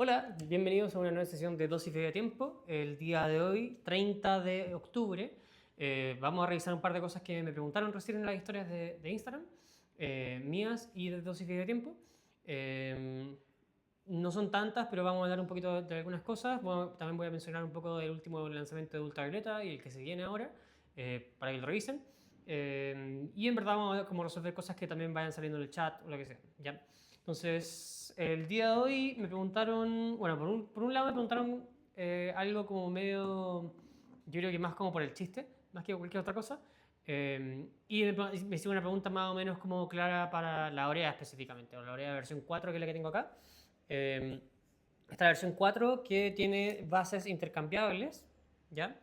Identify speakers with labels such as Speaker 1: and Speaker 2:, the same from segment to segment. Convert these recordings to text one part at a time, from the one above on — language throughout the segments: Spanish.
Speaker 1: Hola, bienvenidos a una nueva sesión de Dosis de Tiempo. El día de hoy, 30 de octubre, vamos a revisar un par de cosas que me preguntaron recién en las historias de Instagram, mías y de Dosis de Tiempo. No son tantas, pero vamos a hablar un poquito de algunas cosas. Bueno, también voy a mencionar un poco del último lanzamiento de Ultravioleta y el que se viene ahora, para que lo revisen. Y en verdad vamos a ver cómo resolver cosas que también vayan saliendo en el chat o lo que sea. ¿Ya? Entonces, el día de hoy me preguntaron, bueno, por un lado me preguntaron algo como medio, yo creo que más como por el chiste, más que cualquier otra cosa. Y me hicieron una pregunta más o menos como clara para la Orea específicamente, o la Orea versión 4, que es la que tengo acá. Esta versión 4 que tiene bases intercambiables, ¿ya?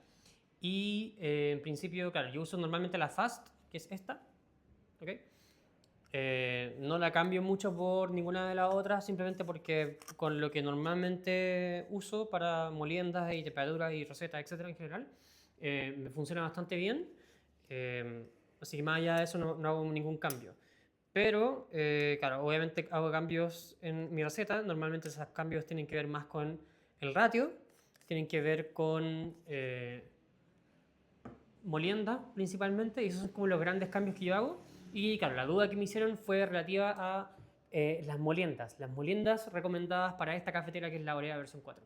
Speaker 1: Y en principio, claro, yo uso normalmente la Fast, que es esta, ¿ok? No la cambio mucho por ninguna de las otras, simplemente porque con lo que normalmente uso para moliendas y temperaturas y recetas, etcétera, en general, me funciona bastante bien. Eh, Así que más allá de eso no hago ningún cambio. Pero, claro, obviamente hago cambios en mi receta. Normalmente esos cambios tienen que ver más con el ratio, tienen que ver con molienda principalmente, y esos son como los grandes cambios que yo hago. Y claro, la duda que me hicieron fue relativa a las moliendas recomendadas para esta cafetera que es la Orea versión 4.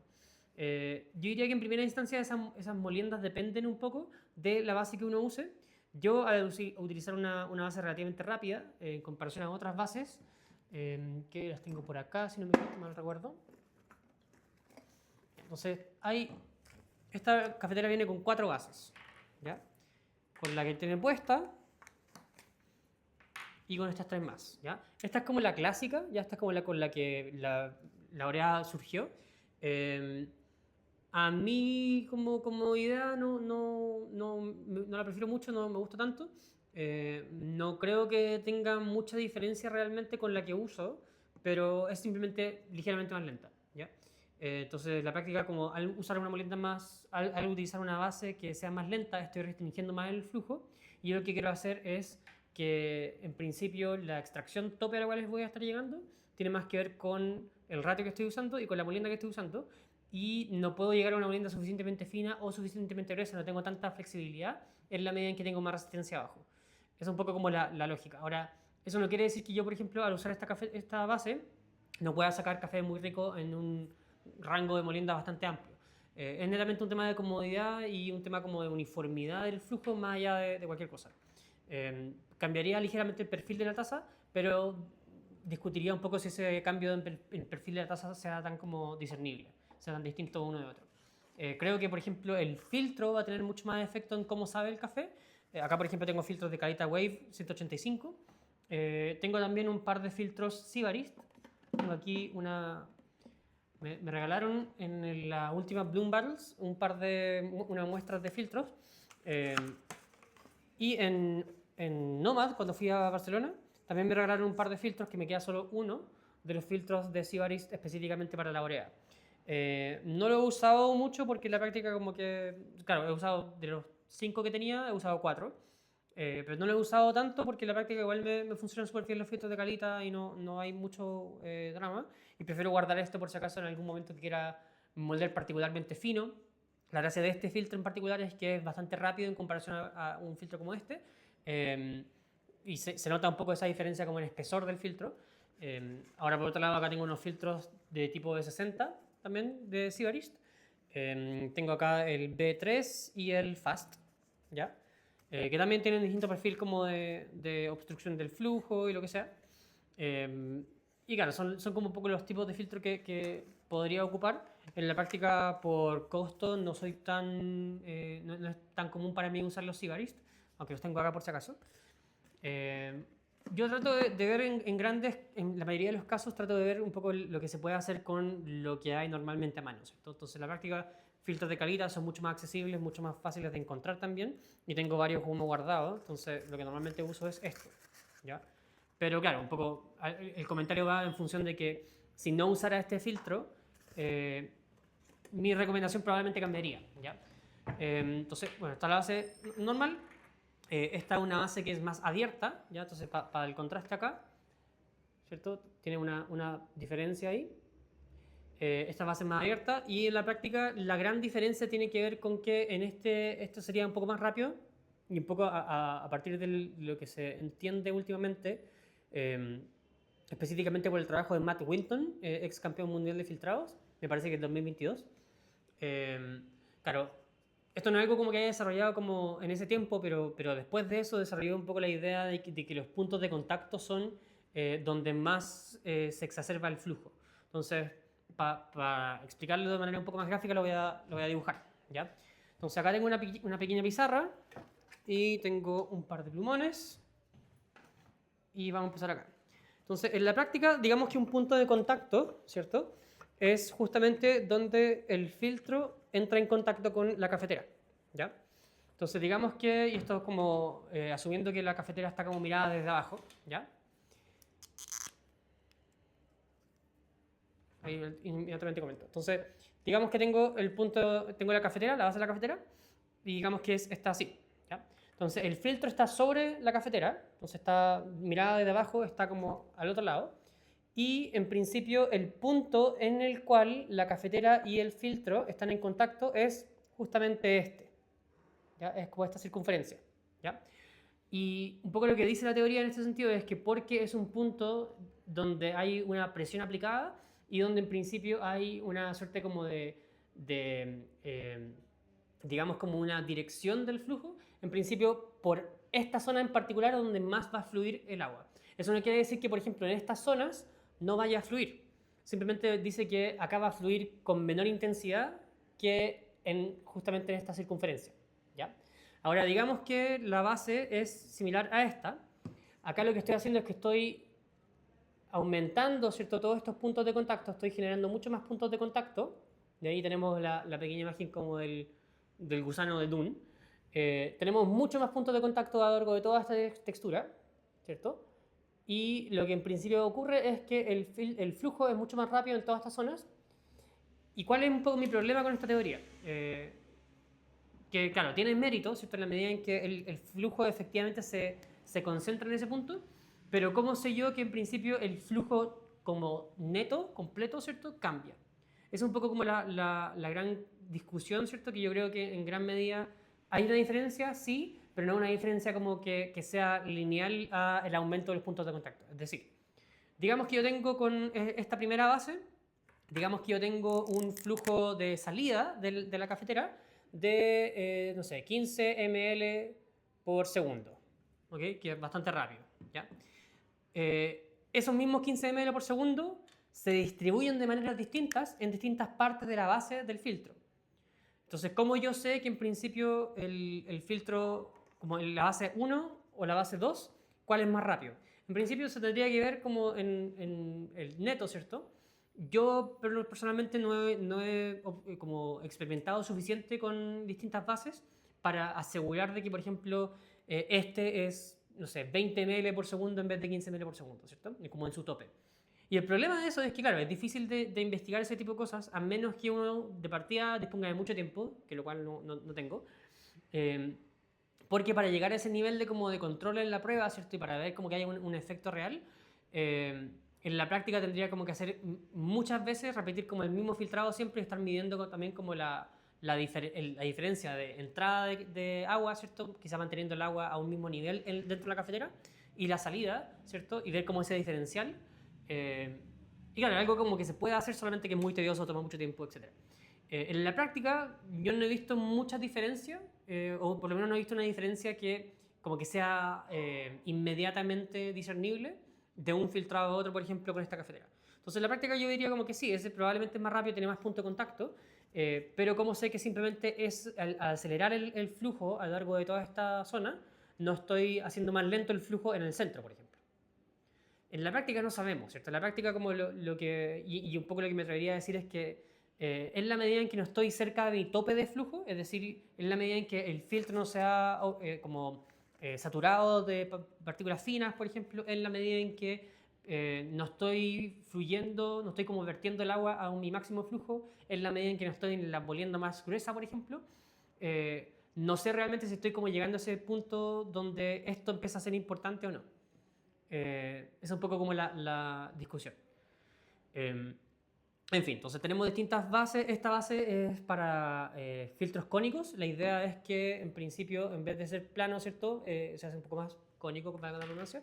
Speaker 1: Yo diría que en primera instancia esas moliendas dependen un poco de la base que uno use. Yo al utilizar una base relativamente rápida en comparación a otras bases, que las tengo por acá, si no me mal recuerdo. Entonces, esta cafetera viene con 4 bases, ¿ya? Con la que tiene puesta y con estas 3 más, ¿ya? Esta es como la clásica, ya esta es como la con la que la Orea surgió. Eh, a mí como idea no la prefiero mucho, no me gusta tanto. No creo que tenga mucha diferencia realmente con la que uso, pero es simplemente ligeramente más lenta, ¿ya? Entonces, la práctica, como al usar una molienda más, al utilizar una base que sea más lenta, estoy restringiendo más el flujo. Y yo lo que quiero hacer es que, en principio, la extracción tope a la cual les voy a estar llegando tiene más que ver con el ratio que estoy usando y con la molienda que estoy usando. Y no puedo llegar a una molienda suficientemente fina o suficientemente gruesa, no tengo tanta flexibilidad en la medida en que tengo más resistencia abajo. Es un poco como la lógica. Ahora, eso no quiere decir que yo, por ejemplo, al usar esta base, no pueda sacar café muy rico en un rango de molienda bastante amplio. Es netamente un tema de comodidad y un tema como de uniformidad del flujo más allá de cualquier cosa. Cambiaría ligeramente el perfil de la taza, pero discutiría un poco si ese cambio en el perfil de la taza sea tan como discernible, sea tan distinto uno de otro. Creo que, por ejemplo, el filtro va a tener mucho más efecto en cómo sabe el café. Acá, por ejemplo, tengo filtros de Kalita Wave 185. Tengo también un par de filtros Sibarist. Tengo aquí me regalaron en la última Bloom Battles unas muestras de filtros. Eh, y en Nomad, cuando fui a Barcelona, también me regalaron un par de filtros que me queda solo uno de los filtros de Sibarist específicamente para la Orea. No lo he usado mucho porque en la práctica como que, claro, he usado de los 5 que tenía, he usado 4. Pero no lo he usado tanto porque en la práctica igual me funcionan súper bien los filtros de calita y no hay mucho drama. Y prefiero guardar esto por si acaso en algún momento que quiera moldear particularmente fino. La gracia de este filtro en particular es que es bastante rápido en comparación a un filtro como este. Eh, y se nota un poco esa diferencia como en espesor del filtro. Ahora, por otro lado, acá tengo unos filtros de tipo de 60 también de Sibarist. Tengo acá el B3 y el Fast, ¿ya? Que también tienen distinto perfil como de obstrucción del flujo y lo que sea. Y claro, son como un poco los tipos de filtro que podría ocupar. En la práctica, por costo, no es tan común para mí usar los Sibarist, aunque los tengo acá por si acaso. Eh, yo trato de ver en la mayoría de los casos, trato de ver un poco lo que se puede hacer con lo que hay normalmente a mano, ¿cierto? Entonces, en la práctica, filtros de calidad son mucho más accesibles, mucho más fáciles de encontrar también, y tengo varios como guardados, entonces lo que normalmente uso es esto, ¿ya? Pero claro, un poco el comentario va en función de que si no usara este filtro, mi recomendación probablemente cambiaría, ¿ya? Entonces, bueno, esta es la base normal. Esta es una base que es más abierta, ¿ya? Entonces, para el contraste acá, ¿cierto? Tiene una diferencia ahí. esta base más abierta, y en la práctica la gran diferencia tiene que ver con que en esto sería un poco más rápido y un poco a partir de lo que se entiende últimamente, específicamente por el trabajo de Matt Winton, ex campeón mundial de filtrados, me parece que es 2022. Claro, esto no es algo como que haya desarrollado como en ese tiempo, pero después de eso desarrolló un poco la idea de que los puntos de contacto son donde más se exacerba el flujo. Entonces, para explicarlo de manera un poco más gráfica, lo voy a dibujar, ¿ya? Entonces, acá tengo una pequeña pizarra y tengo un par de plumones y vamos a empezar acá. Entonces, en la práctica, digamos que un punto de contacto, ¿cierto? Es justamente donde el filtro entra en contacto con la cafetera, ¿ya? Entonces, digamos que, y esto es como asumiendo que la cafetera está como mirada desde abajo, ¿ya? Ahí inmediatamente comento. Entonces, digamos que tengo tengo la cafetera, la base de la cafetera, y digamos que está así, ¿ya? Entonces, el filtro está sobre la cafetera, entonces está mirada desde abajo, está como al otro lado, y en principio el punto en el cual la cafetera y el filtro están en contacto es justamente este, ¿ya? Es como esta circunferencia, ¿ya? Y un poco lo que dice la teoría en este sentido es que porque es un punto donde hay una presión aplicada y donde en principio hay una suerte como de digamos, como una dirección del flujo, en principio por esta zona en particular donde más va a fluir el agua. Eso no quiere decir que, por ejemplo, en estas zonas no vaya a fluir. Simplemente dice que acá va a fluir con menor intensidad que justamente en esta circunferencia, ¿ya? Ahora, digamos que la base es similar a esta. Acá lo que estoy haciendo es que estoy aumentando, ¿cierto?, todos estos puntos de contacto, estoy generando muchos más puntos de contacto. De ahí tenemos la pequeña imagen como del gusano de Dune. Tenemos muchos más puntos de contacto a lo largo de toda esta textura, ¿cierto? Y lo que en principio ocurre es que el flujo es mucho más rápido en todas estas zonas. ¿Y cuál es un poco mi problema con esta teoría? Que claro, tiene mérito, ¿cierto? En la medida en que el flujo efectivamente se concentra en ese punto, pero ¿cómo sé yo que en principio el flujo como neto, completo, ¿cierto? Cambia. Es un poco como la gran discusión, ¿cierto? Que yo creo que en gran medida hay una diferencia, sí, pero no una diferencia como que sea lineal al aumento de los puntos de contacto. Es decir, digamos que yo tengo con esta primera base, digamos que yo tengo un flujo de salida de la cafetera de, no sé, 15 ml por segundo, ¿ok? Que es bastante rápido, ¿ya? Esos mismos 15 ml por segundo se distribuyen de maneras distintas en distintas partes de la base del filtro. Entonces, ¿cómo yo sé que en principio el filtro, como en la base 1 o la base 2, cuál es más rápido? En principio se tendría que ver como en el neto, ¿cierto? Yo personalmente no he como experimentado suficiente con distintas bases para asegurar de que, por ejemplo, este es, no sé, 20 ml por segundo en vez de 15 ml por segundo, ¿cierto? Como en su tope. Y el problema de eso es que, claro, es difícil de investigar ese tipo de cosas a menos que uno de partida disponga de mucho tiempo, que lo cual no tengo. Eh, Porque para llegar a ese nivel de control en la prueba, ¿cierto? Y para ver como que hay un efecto real, en la práctica tendría como que hacer muchas veces, repetir como el mismo filtrado siempre y estar midiendo también como la diferencia de entrada de agua, ¿cierto? Quizá manteniendo el agua a un mismo nivel dentro de la cafetera y la salida, ¿cierto? Y ver cómo ese diferencial. Y claro, algo como que se puede hacer, solamente que es muy tedioso, toma mucho tiempo, etc. En la práctica yo no he visto muchas diferencias, o por lo menos no he visto una diferencia que como que sea inmediatamente discernible de un filtrado a otro, por ejemplo, con esta cafetera. Entonces en la práctica yo diría como que sí, ese probablemente es más rápido, tiene más puntos de contacto, pero como sé que simplemente es al acelerar el flujo a lo largo de toda esta zona, no estoy haciendo más lento el flujo en el centro, por ejemplo. En la práctica no sabemos, ¿cierto? En la práctica como lo que, y un poco lo que me atrevería a decir es que en la medida en que no estoy cerca de mi tope de flujo, es decir, en la medida en que el filtro no sea como saturado de partículas finas, por ejemplo, en la medida en que no estoy fluyendo, no estoy como vertiendo el agua a mi máximo flujo, en la medida en que no estoy la volviendo más gruesa, por ejemplo, no sé realmente si estoy como llegando a ese punto donde esto empieza a ser importante o no. Es un poco como la discusión. Eh, En fin, entonces tenemos distintas bases. Esta base es para filtros cónicos. La idea es que, en principio, en vez de ser plano, ¿cierto? Se hace un poco más cónico, para la redundancia.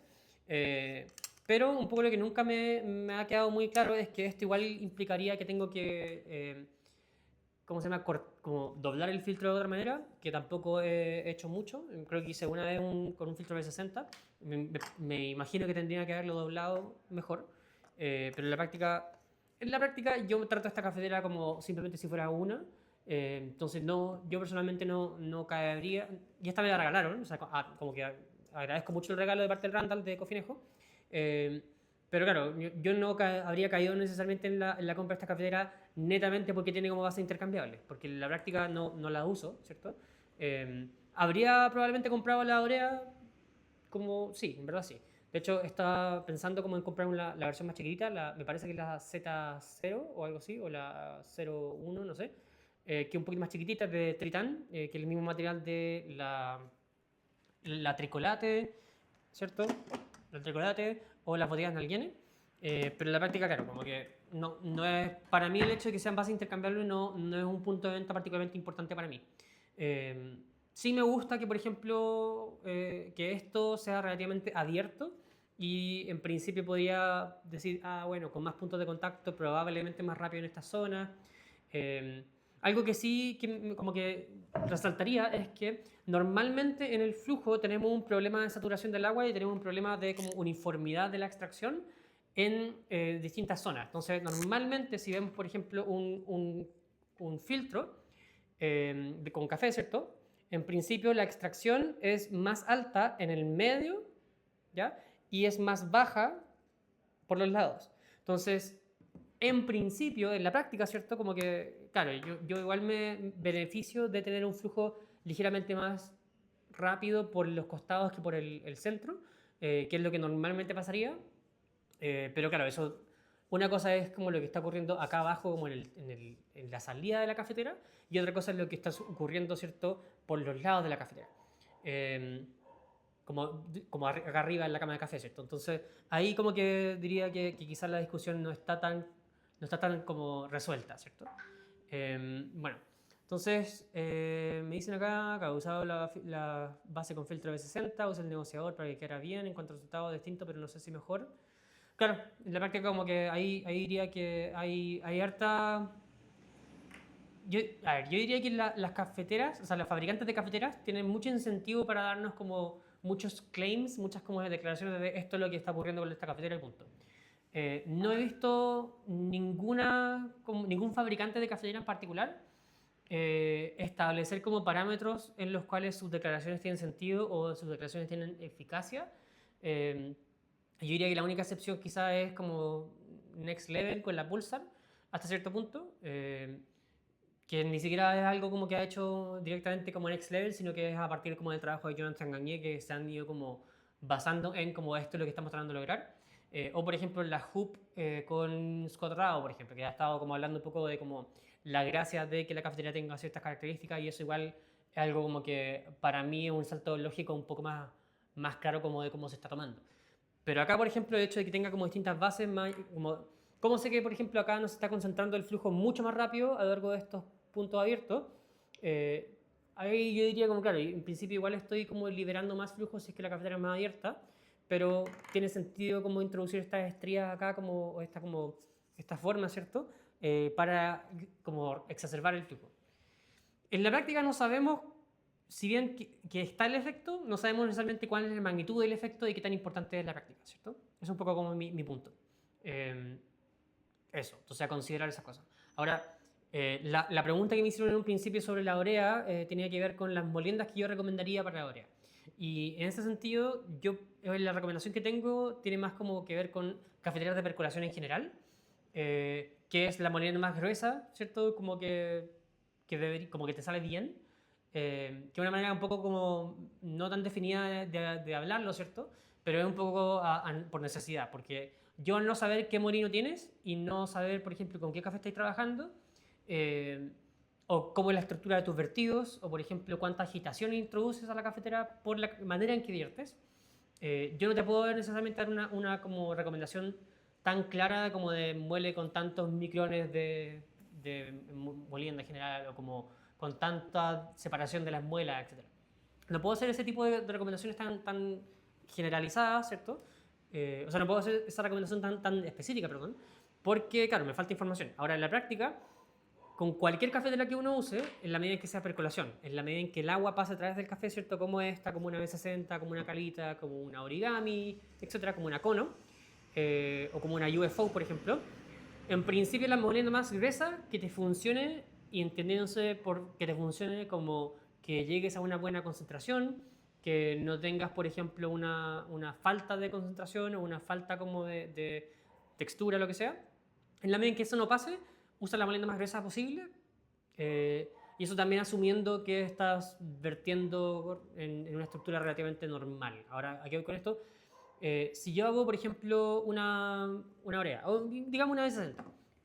Speaker 1: Pero un poco lo que nunca me ha quedado muy claro es que esto igual implicaría que tengo que, ¿cómo se llama? Como doblar el filtro de otra manera, que tampoco he hecho mucho. Creo que hice una vez con un filtro de 60. Me imagino que tendría que haberlo doblado mejor. Pero en la práctica yo trato esta cafetera como simplemente si fuera una. Entonces no, yo personalmente no caería. Y esta me la regalaron, o sea, como que agradezco mucho el regalo de parte del Randall de Cofinejo. Eh, pero claro, yo no habría caído necesariamente en la compra de esta cafetera netamente porque tiene como base intercambiable, porque en la práctica no la uso, ¿cierto? Habría probablemente comprado la Orea como, sí, en verdad sí. De hecho, estaba pensando como en comprar la versión más chiquitita, me parece que es la Z0 o algo así, o la 01, no sé, que es un poquito más chiquitita, de Tritán, que es el mismo material de la Tricolate, ¿cierto? La Tricolate o las botellas Nalguene. Pero en la práctica, claro, como que no es, para mí el hecho de que sean bases intercambiables no es un punto de venta particularmente importante para mí. Sí me gusta que, por ejemplo, que esto sea relativamente abierto y en principio podría decir, bueno, con más puntos de contacto, probablemente más rápido en esta zona. Eh, Algo que sí como que resaltaría es que normalmente en el flujo tenemos un problema de saturación del agua y tenemos un problema de como uniformidad de la extracción en distintas zonas. Entonces, normalmente si vemos, por ejemplo, un filtro con café, ¿cierto? En principio la extracción es más alta en el medio, ¿ya? Y es más baja por los lados. Entonces, en principio, en la práctica, ¿cierto? Como que, claro, yo igual me beneficio de tener un flujo ligeramente más rápido por los costados que por el centro, que es lo que normalmente pasaría. Pero claro, eso, una cosa es como lo que está ocurriendo acá abajo, como en la salida de la cafetera, y otra cosa es lo que está ocurriendo, ¿cierto?, por los lados de la cafetera. Eh, como acá arriba en la cama de café, ¿cierto? Entonces, ahí como que diría que quizás la discusión no está tan como resuelta, ¿cierto? Bueno, entonces me dicen acá que ha usado la base con filtro de 60, usa el negociador para que quede bien, en cuanto a resultados distintos, pero no sé si mejor. Claro, en la práctica como que ahí diría que hay harta... yo diría que las cafeteras, o sea, los fabricantes de cafeteras tienen mucho incentivo para darnos como muchos claims, muchas como declaraciones de esto es lo que está ocurriendo con esta cafetera y punto. No he visto ningún fabricante de cafetera en particular establecer como parámetros en los cuales sus declaraciones tienen sentido o sus declaraciones tienen eficacia. Yo diría que la única excepción quizá es como Next Level con la Pulsar, hasta cierto punto, que ni siquiera es algo como que ha hecho directamente como Next Level, sino que es a partir como del trabajo de Jonathan Gagné, que se han ido como basando en como esto es lo que estamos tratando de lograr. O por ejemplo la Hoop con Scott Rao, por ejemplo, que ha estado como hablando un poco de como la gracia de que la cafetería tenga ciertas características y eso igual es algo como que para mí es un salto lógico un poco más claro como de cómo se está tomando. Pero acá, por ejemplo, el hecho de que tenga como distintas bases, ¿cómo sé que, por ejemplo, acá nos está concentrando el flujo mucho más rápido a lo largo de estos puntos abiertos? Eh, Ahí yo diría como, claro, en principio igual estoy como liberando más flujo si es que la cafetera es más abierta, pero tiene sentido como introducir estas estrías acá, como esta forma, ¿cierto? Para como exacerbar el flujo. En la práctica no sabemos, si bien que está el efecto, no sabemos necesariamente cuál es la magnitud del efecto y qué tan importante es la práctica, ¿cierto? Es un poco como mi punto. Eso, entonces a considerar esas cosas. Ahora, la pregunta que me hicieron en un principio sobre la orea tenía que ver con las moliendas que yo recomendaría para la orea. Y en ese sentido, la recomendación que tengo tiene más como que ver con cafeteras de percolación en general, que es la molienda más gruesa, ¿cierto? Como que te sale bien, que es una manera un poco como no tan definida de hablarlo, ¿cierto? Pero es un poco por necesidad, porque yo al no saber qué molino tienes y no saber, por ejemplo, con qué café estáis trabajando, eh, o cómo es la estructura de tus vertidos, o por ejemplo, cuánta agitación introduces a la cafetera por la manera en que viertes, yo no te puedo necesariamente dar una como recomendación tan clara como de muele con tantos micrones de molienda en general o como con tanta separación de las muelas, etcétera. No puedo hacer ese tipo de recomendaciones tan generalizadas, ¿cierto? O sea, no puedo hacer esa recomendación tan específica, perdón, porque, claro, me falta información. Ahora, en la práctica, con cualquier cafetera que uno use, en la medida en que sea percolación, en la medida en que el agua pase a través del café, ¿cierto? Como esta, como una B60, como una calita, como una origami, etcétera, como una cono, o como una UFO, por ejemplo. En principio, la molienda más gruesa que te funcione y entendiéndose por que te funcione como que llegues a una buena concentración, que no tengas, por ejemplo, una falta de concentración o una falta como de textura, lo que sea. En la medida en que eso no pase, usa la molienda más gruesa posible. Y eso también asumiendo que estás vertiendo en una estructura relativamente normal. Ahora, aquí voy con esto. Si yo hago, por ejemplo, una orea, o digamos una de 60,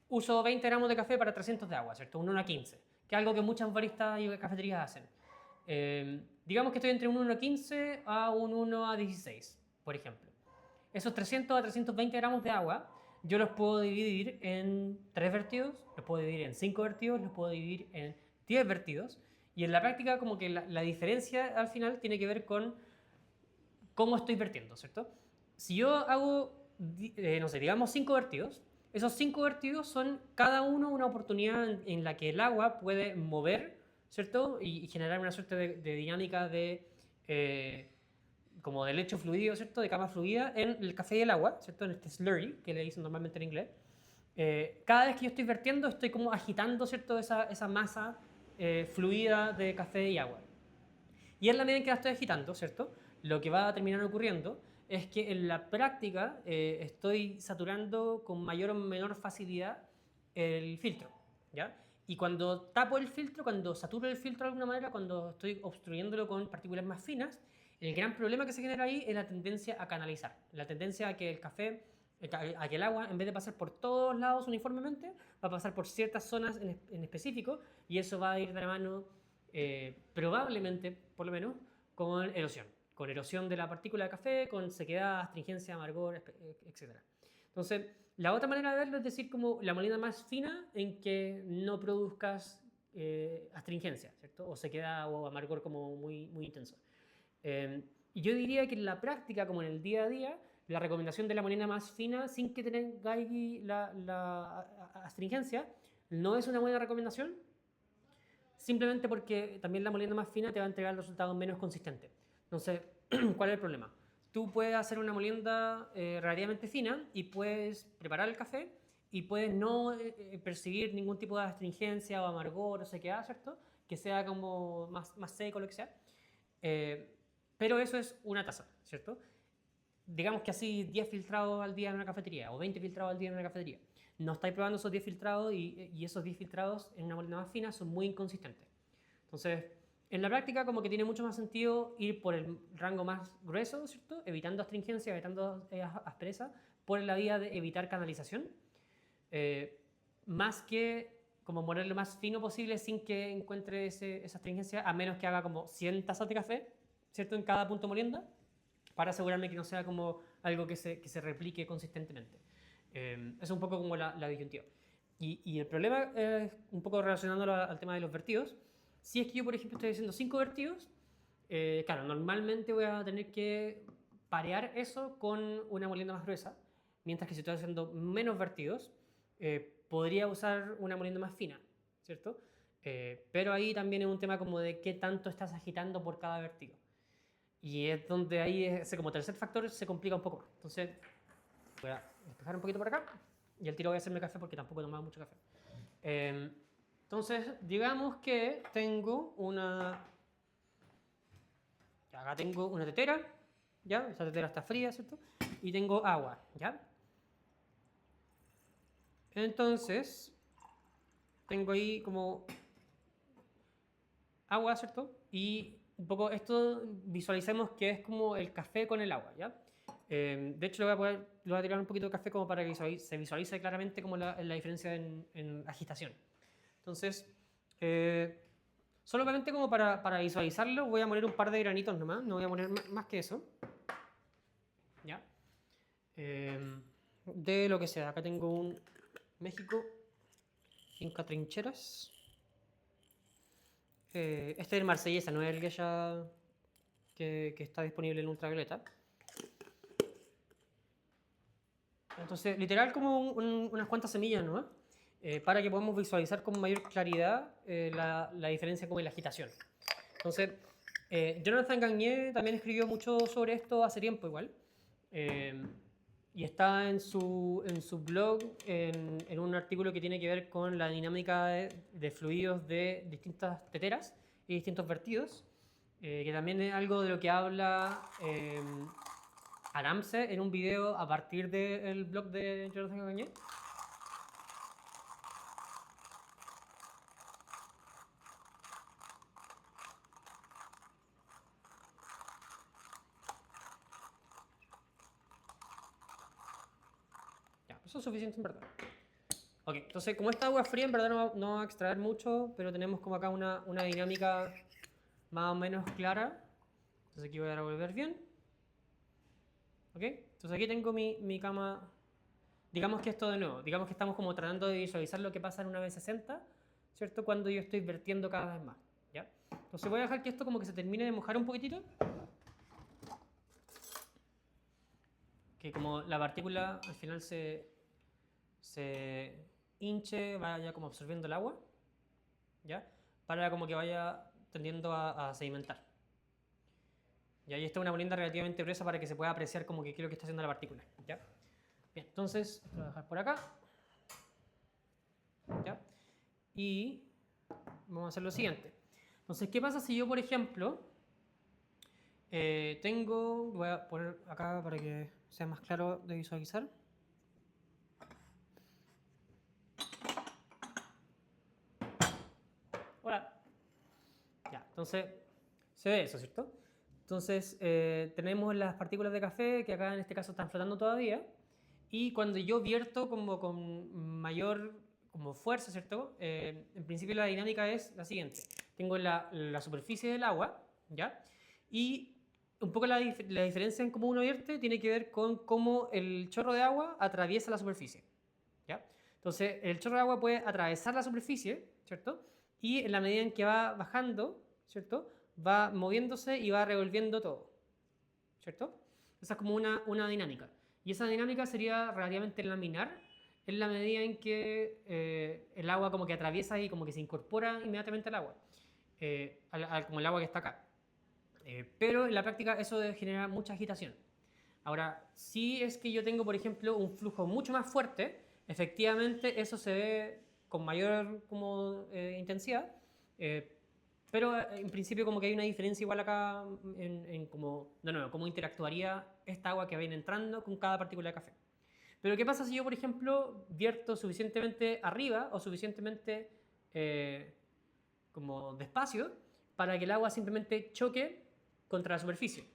Speaker 1: uso 20 gramos de café para 300 de agua, ¿cierto? Un 1 a 15, que es algo que muchas baristas y cafeterías hacen. Digamos que estoy entre un 1 a 15 a un 1 a 16, por ejemplo. Esos 300 a 320 gramos de agua, yo los puedo dividir en 3 vertidos, los puedo dividir en 5 vertidos, los puedo dividir en 10 vertidos. Y en la práctica, como que la diferencia al final tiene que ver con cómo estoy vertiendo, ¿cierto? Si yo hago, no sé, digamos 5 vertidos, esos 5 vertidos son cada uno una oportunidad en la que el agua puede mover, ¿cierto? Y generar una suerte de dinámica como de lecho fluido, ¿cierto? De cama fluida en el café y el agua, ¿cierto? En este slurry, que le dicen normalmente en inglés. Cada vez que yo estoy vertiendo, estoy como agitando, ¿cierto? Esa masa fluida de café y agua. Y en la medida en que la estoy agitando, ¿cierto? Lo que va a terminar ocurriendo es que en la práctica estoy saturando con mayor o menor facilidad el filtro, ¿ya? Y cuando tapo el filtro, cuando saturo el filtro de alguna manera, cuando estoy obstruyéndolo con partículas más finas, el gran problema que se genera ahí es la tendencia a canalizar, la tendencia a que el café, a que el agua, en vez de pasar por todos lados uniformemente, va a pasar por ciertas zonas en específico y eso va a ir de la mano probablemente, por lo menos, con erosión de la partícula de café, con sequedad, astringencia, amargor, etc. Entonces, la otra manera de verlo es decir como la molienda más fina en que no produzcas astringencia, ¿cierto? O sequedad o amargor como muy intenso. Y yo diría que en la práctica, como en el día a día, la recomendación de la molienda más fina sin que tengáis la astringencia no es una buena recomendación, simplemente porque también la molienda más fina te va a entregar resultados menos consistentes. Entonces, ¿cuál es el problema? Tú puedes hacer una molienda relativamente fina y puedes preparar el café y puedes no percibir ningún tipo de astringencia o amargor o sequedad, ¿cierto? Que sea como más seco, lo que sea. Pero eso es una taza, ¿cierto? Digamos que así 10 filtrados al día en una cafetería o 20 filtrados al día en una cafetería. No estáis probando esos 10 filtrados y esos 10 filtrados en una molienda más fina son muy inconsistentes. Entonces, en la práctica como que tiene mucho más sentido ir por el rango más grueso, ¿cierto? Evitando astringencia, evitando aspereza, por la vía de evitar canalización, más que como poner lo más fino posible sin que encuentre esa astringencia, a menos que haga como 100 tazas de café, ¿cierto? En cada punto molienda, para asegurarme que no sea como algo que se replique consistentemente. Es un poco como la disyuntiva. Y el problema es un poco relacionándolo al tema de los vertidos. Si es que yo, por ejemplo, estoy haciendo 5 vertidos, claro, normalmente voy a tener que parear eso con una molienda más gruesa, mientras que si estoy haciendo menos vertidos, podría usar una molienda más fina, ¿cierto? Pero ahí también es un tema como de qué tanto estás agitando por cada vertido. Y es donde ahí ese como tercer factor se complica un poco más. Entonces, voy a despejar un poquito por acá y al tiro voy a hacerme café porque tampoco he tomado mucho café. Entonces, digamos que tengo acá tengo una tetera, ¿ya? Esa tetera está fría, ¿cierto? Y tengo agua, ¿ya? Entonces, tengo ahí como agua, ¿cierto? Y un poco esto visualicemos que es como el café con el agua, ¿ya? De hecho, le voy a tirar un poquito de café como para que se visualice claramente como la diferencia en agitación. Entonces, solamente como para visualizarlo, voy a poner un par de granitos nomás, no voy a poner más que eso. ¿Ya? de lo que sea. Acá tengo un México, Inca Trincheras. Este es el Marsellesa, no es el Geisha que está disponible en ultravioleta. Entonces, literal como unas cuantas semillas, ¿no? Para que podamos visualizar con mayor claridad la diferencia como en la agitación. Entonces, Jonathan Gagné también escribió mucho sobre esto hace tiempo igual. Y está en su blog en un artículo que tiene que ver con la dinámica de fluidos de distintas teteras y distintos vertidos, que también es algo de lo que habla Aramse en un video a partir del blog de Jonathan Gagné. Ya, eso es suficiente en verdad. Ok, entonces como esta agua fría en verdad no va a extraer mucho, pero tenemos como acá una dinámica más o menos clara. Entonces aquí voy a revolver bien. Ok, entonces aquí tengo mi cama. Digamos que esto de nuevo, digamos que estamos como tratando de visualizar lo que pasa en una V60, ¿cierto? Cuando yo estoy vertiendo cada vez más, ¿ya? Entonces voy a dejar que esto como que se termine de mojar un poquitito. Que como la partícula al final se hinche, vaya como absorbiendo el agua, ¿ya? Para como que vaya tendiendo a sedimentar. ¿Ya? Y esta es una molienda relativamente gruesa para que se pueda apreciar como que qué es lo que está haciendo la partícula, ¿ya? Bien, entonces lo voy a dejar por acá, ¿ya? Y vamos a hacer lo siguiente. Entonces, ¿qué pasa si yo, por ejemplo, voy a poner acá para que sea más claro de visualizar. Hola. Ya, entonces, se ve eso, ¿cierto? Entonces, tenemos las partículas de café que acá en este caso están flotando todavía. Y cuando yo vierto como con mayor como fuerza, ¿cierto? En principio la dinámica es la siguiente. Tengo la superficie del agua, ¿ya? Y un poco la diferencia en cómo uno vierte tiene que ver con cómo el chorro de agua atraviesa la superficie, ¿ya? Entonces, el chorro de agua puede atravesar la superficie, ¿cierto? Y en la medida en que va bajando, ¿cierto? Va moviéndose y va revolviendo todo, ¿cierto? Esa es como una dinámica. Y esa dinámica sería relativamente laminar en la medida en que el agua como que atraviesa y como que se incorpora inmediatamente al agua, como el agua que está acá. Pero en la práctica eso genera mucha agitación. Ahora, si es que yo tengo, por ejemplo, un flujo mucho más fuerte, efectivamente eso se ve con mayor como, intensidad, eh, pero en principio como que hay una diferencia igual acá en cómo, de nuevo, cómo interactuaría esta agua que viene entrando con cada partícula de café. Pero ¿qué pasa si yo, por ejemplo, vierto suficientemente arriba o suficientemente como despacio para que el agua simplemente choque contra la superficie?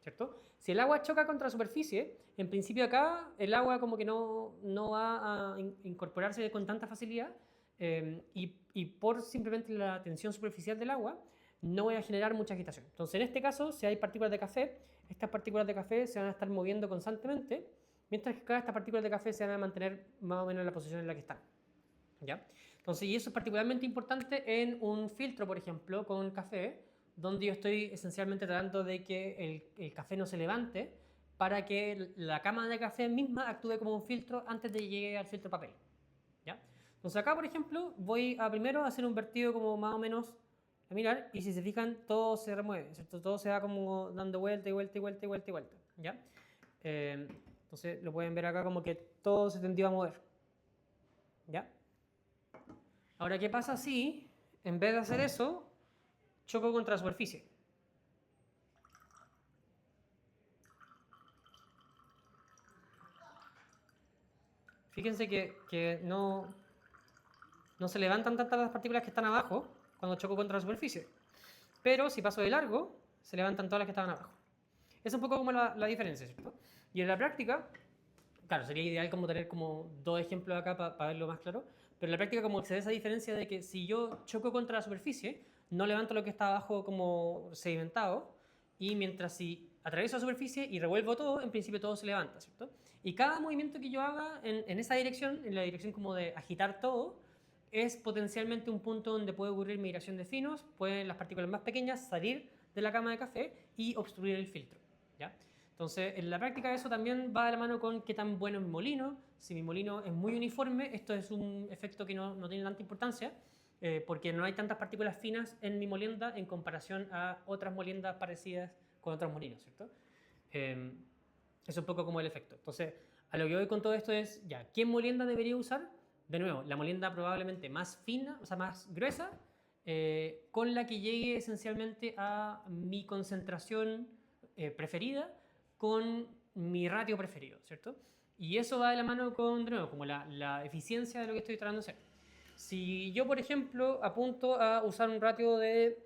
Speaker 1: ¿Cierto? Si el agua choca contra la superficie, en principio acá el agua como que no va a incorporarse con tanta facilidad, y por simplemente la tensión superficial del agua no voy a generar mucha agitación. Entonces en este caso, si hay partículas de café, estas partículas de café se van a estar moviendo constantemente, mientras que cada estas partículas de café se van a mantener más o menos en la posición en la que están, ¿ya? Entonces, y eso es particularmente importante en un filtro, por ejemplo, con café, donde yo estoy esencialmente tratando de que el café no se levante para que la cámara de café misma actúe como un filtro antes de llegue al filtro papel, ¿ya? Entonces acá, por ejemplo, voy a primero hacer un vertido como más o menos a mirar, y si se fijan, todo se remueve, ¿cierto? Todo se va como dando vuelta y vuelta y vuelta y vuelta y vuelta, ¿ya? Entonces lo pueden ver acá como que todo se tendió a mover, ¿ya? Ahora, ¿qué pasa si, en vez de hacer eso, choco contra la superficie? Fíjense que no se levantan tantas las partículas que están abajo cuando choco contra la superficie. Pero si paso de largo, se levantan todas las que estaban abajo. Es un poco como la diferencia, ¿cierto? Y en la práctica, claro, sería ideal como tener como dos ejemplos acá para verlo más claro, pero en la práctica como que se ve esa diferencia de que si yo choco contra la superficie, no levanto lo que está abajo como sedimentado, y mientras si atravieso la superficie y revuelvo todo, en principio todo se levanta, ¿cierto? Y cada movimiento que yo haga en esa dirección, en la dirección como de agitar todo, es potencialmente un punto donde puede ocurrir migración de finos, pueden las partículas más pequeñas salir de la cama de café y obstruir el filtro, ¿ya? Entonces, en la práctica eso también va de la mano con qué tan bueno es mi molino. Si mi molino es muy uniforme, esto es un efecto que no tiene tanta importancia, porque no hay tantas partículas finas en mi molienda en comparación a otras moliendas parecidas con otros molinos, ¿cierto? Es un poco como el efecto. Entonces, a lo que voy con todo esto es, ya, ¿qué molienda debería usar? De nuevo, la molienda probablemente más fina, o sea, más gruesa, con la que llegue esencialmente a mi concentración preferida con mi ratio preferido, ¿cierto? Y eso va de la mano con, de nuevo, como la eficiencia de lo que estoy tratando de hacer. Si yo, por ejemplo, apunto a usar un ratio de,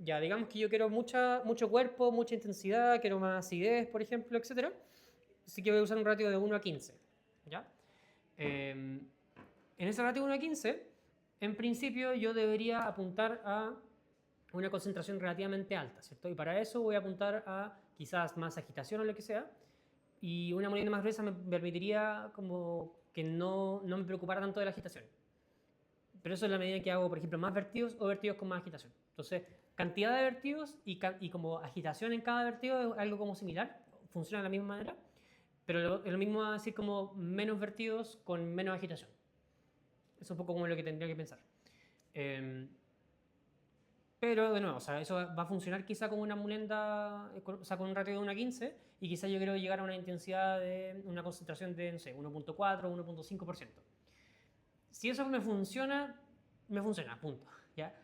Speaker 1: ya, digamos que yo quiero mucho cuerpo, mucha intensidad, quiero más acidez, por ejemplo, etcétera, sí que voy a usar un ratio de 1 a 15, ¿ya? En ese ratio de 1 a 15, en principio yo debería apuntar a una concentración relativamente alta, ¿cierto? Y para eso voy a apuntar a quizás más agitación o lo que sea, y una molienda más gruesa me permitiría como que no me preocupara tanto de la agitación. Pero eso es la medida en que hago, por ejemplo, más vertidos o vertidos con más agitación. Entonces, cantidad de vertidos y como agitación en cada vertido es algo como similar, funciona de la misma manera, pero es lo mismo a decir como menos vertidos con menos agitación. Es un poco como lo que tendría que pensar. Pero de nuevo, o sea, eso va a funcionar quizá como una molienda, o sea, con un ratio de 1 a 15, y quizá yo quiero llegar a una intensidad de una concentración de, no sé, 1.4 o 1.5%. Si eso me funciona, punto. ¿Ya?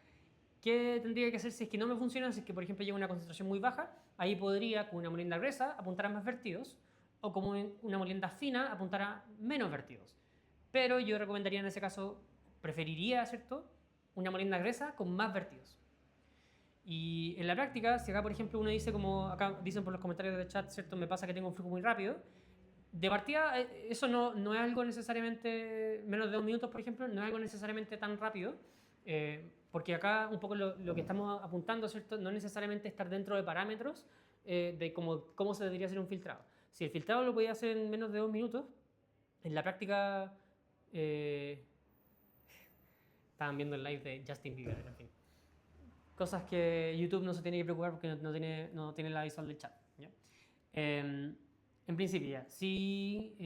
Speaker 1: ¿Qué tendría que hacer si es que no me funciona? Si es que, por ejemplo, llego a una concentración muy baja, ahí podría, con una molienda gruesa, apuntar a más vertidos, o como una molienda fina, apuntar a menos vertidos. Pero yo recomendaría en ese caso, preferiría, ¿cierto?, una molienda gruesa con más vertidos. Y en la práctica, si acá, por ejemplo, uno dice, como acá dicen por los comentarios del chat, ¿cierto?, me pasa que tengo un flujo muy rápido, de partida, eso no es algo necesariamente, menos de 2 minutos, por ejemplo, no es algo necesariamente tan rápido, porque acá un poco lo que estamos apuntando, ¿cierto?, no necesariamente estar dentro de parámetros de cómo se debería hacer un filtrado. Si el filtrado lo podía hacer en menos de 2 minutos, en la práctica, estaban viendo el live de Justin Bieber, en fin. Cosas que YouTube no se tiene que preocupar porque no tiene la visual del chat, ¿ya? En principio, ya, si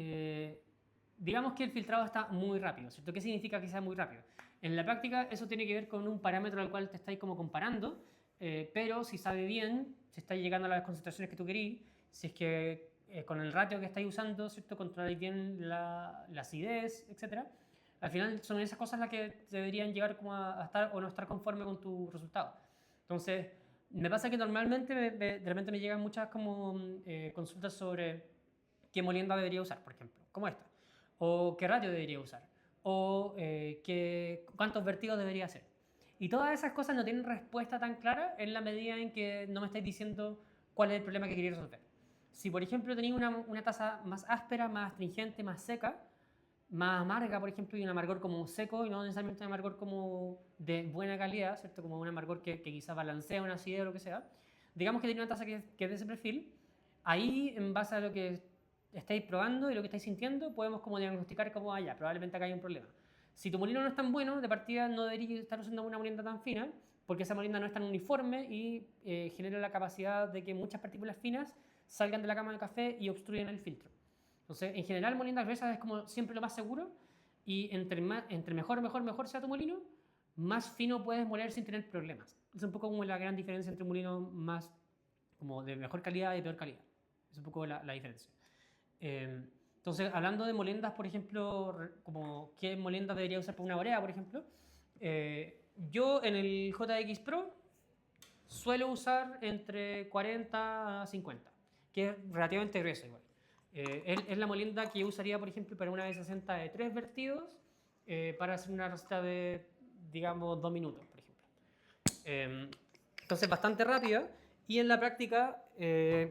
Speaker 1: digamos que el filtrado está muy rápido, ¿cierto? ¿Qué significa que sea muy rápido? En la práctica eso tiene que ver con un parámetro al cual te estáis como comparando, pero si sabe bien, si estáis llegando a las concentraciones que tú querís, si es que con el ratio que estáis usando, ¿cierto?, controláis bien la acidez, etc. Al final son esas cosas las que deberían llegar como a estar o no estar conforme con tu resultado. Entonces, me pasa que normalmente de repente me llegan muchas como consultas sobre qué molienda debería usar, por ejemplo, como esta, o qué ratio debería usar, o cuántos vertidos debería hacer. Y todas esas cosas no tienen respuesta tan clara en la medida en que no me estáis diciendo cuál es el problema que queréis resolver. Si, por ejemplo, tenéis una taza más áspera, más astringente, más seca, más amarga, por ejemplo, y un amargor como seco y no necesariamente un amargor como de buena calidad, ¿cierto? Como un amargor que quizás balancea una acidez o lo que sea. Digamos que tiene una taza que es de ese perfil. Ahí, en base a lo que estáis probando y lo que estáis sintiendo, podemos como diagnosticar como, probablemente acá hay un problema. Si tu molino no es tan bueno, de partida no deberías estar usando una molienda tan fina, porque esa molienda no es tan uniforme y genera la capacidad de que muchas partículas finas salgan de la cama de café y obstruyan el filtro. Entonces, en general, moliendas gruesas es como siempre lo más seguro, y entre mejor sea tu molino, más fino puedes moler sin tener problemas. Es un poco como la gran diferencia entre un molino más como de mejor calidad y peor calidad. Es un poco la diferencia. Entonces, hablando de moliendas, por ejemplo, como qué moliendas debería usar para una orea, por ejemplo, yo en el JX Pro suelo usar entre 40 a 50, que es relativamente grueso igual. Es la molienda que yo usaría, por ejemplo, para una B60 de 3 vertidos, para hacer una receta de, digamos, 2 minutos, por ejemplo. Entonces, bastante rápida, y en la práctica he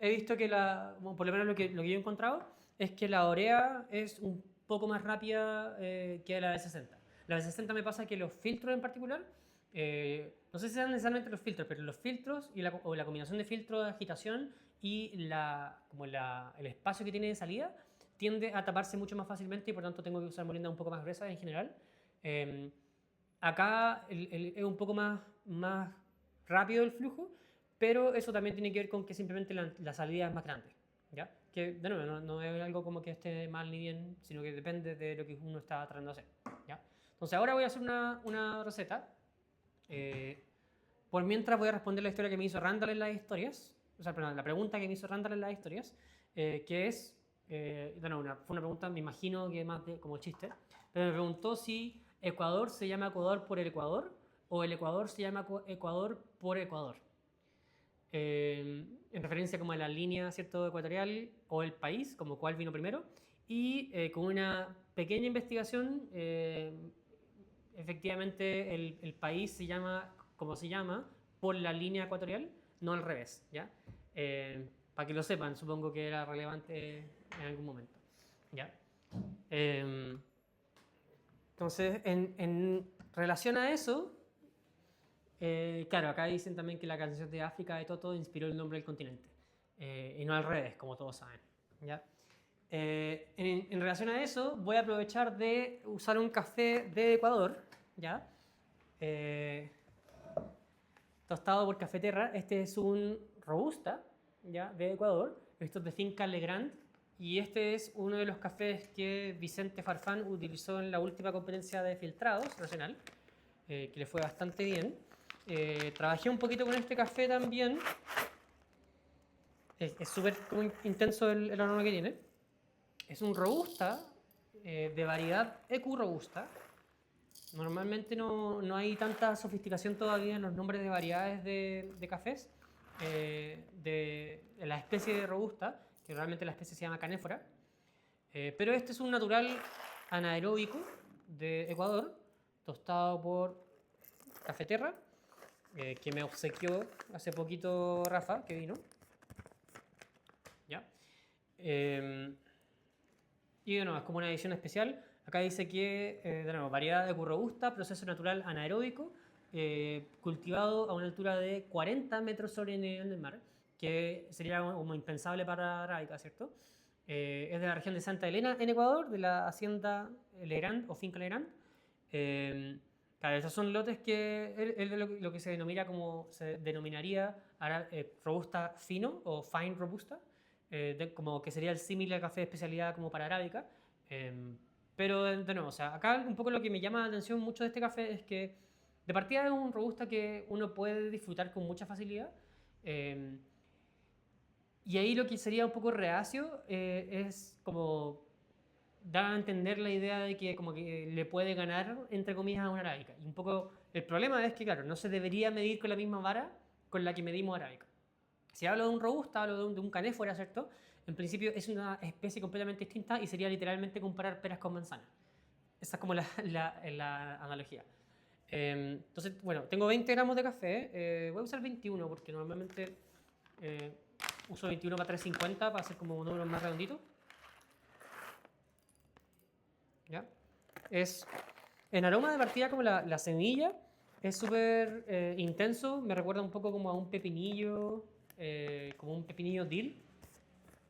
Speaker 1: visto que por lo menos lo que yo he encontrado, es que la orea es un poco más rápida que la B60. La B60 me pasa que los filtros en particular no sé si sean necesariamente los filtros, pero los filtros o la combinación de filtros de agitación y el espacio que tiene de salida tiende a taparse mucho más fácilmente y por tanto tengo que usar moliendas un poco más gruesas en general. Eh, Acá es un poco más rápido el flujo, pero eso también tiene que ver con que simplemente la salida es más grande. ¿Ya? Que de nuevo, no es algo como que esté mal ni bien, sino que depende de lo que uno está tratando de hacer. ¿Ya? Entonces ahora voy a hacer una receta. Eh, por mientras voy a responder la historia que me hizo Randall en las historias, o sea, perdón, la pregunta que me hizo Randall en las historias, que es, fue una pregunta, me imagino que más como chiste, pero me preguntó si Ecuador se llama Ecuador por el Ecuador o el Ecuador se llama Ecuador por Ecuador. En referencia como a la línea, ¿cierto?, ecuatorial o el país, como cuál vino primero, y con una pequeña investigación, efectivamente el país se llama como se llama por la línea ecuatorial, no al revés, ¿ya? Para que lo sepan, supongo que era relevante en algún momento, ¿ya? Entonces, en relación a eso, claro, acá dicen también que la canción de África de Toto inspiró el nombre del continente, y no al revés, como todos saben, ¿ya? En relación a eso, voy a aprovechar de usar un café de Ecuador, ¿ya? Tostado por Cafeterra. Este es un Robusta, ¿ya?, de Ecuador. Esto es de Finca Legrand. Y este es uno de los cafés que Vicente Farfán utilizó en la última competencia de filtrados nacional, que le fue bastante bien. Trabajé un poquito con este café también. Es súper intenso el aroma que tiene. Es un Robusta, de variedad EQ Robusta. Normalmente no hay tanta sofisticación todavía en los nombres de variedades de cafés, de la especie de Robusta, que realmente la especie se llama canéfora. Pero este es un natural anaeróbico de Ecuador, tostado por Cafeterra, que me obsequió hace poquito Rafa, que vino. ¿Ya? Y bueno, es como una edición especial. Acá dice que, de nuevo, variedad de robusta, proceso natural anaeróbico, cultivado a una altura de 40 metros sobre el nivel del mar, que sería como impensable para Arábica, ¿cierto? Es de la región de Santa Elena, en Ecuador, de la hacienda Legrand o finca Legrand. Claro, esos son lotes que es lo que se denominaría robusta fino o fine robusta, como que sería el símil al café de especialidad como para arábica. Pero de nuevo, o sea, acá un poco lo que me llama la atención mucho de este café es que de partida es un robusta que uno puede disfrutar con mucha facilidad. Y ahí lo que sería un poco reacio es como dar a entender la idea de que como que le puede ganar, entre comillas, a una arábica. Y un poco el problema es que, claro, no se debería medir con la misma vara con la que medimos arábica. Si hablo de un robusta, hablo de un canéfora, ¿cierto? En principio es una especie completamente distinta y sería literalmente comparar peras con manzanas. Esa es como la analogía. Entonces, bueno, tengo 20 gramos de café. Voy a usar 21 porque normalmente eh, uso 21 para 350 para hacer como un número más redondito. ¿Ya? Es en aroma de partida como la semilla. Es súper intenso. Me recuerda un poco como a un pepinillo, como un pepinillo dill.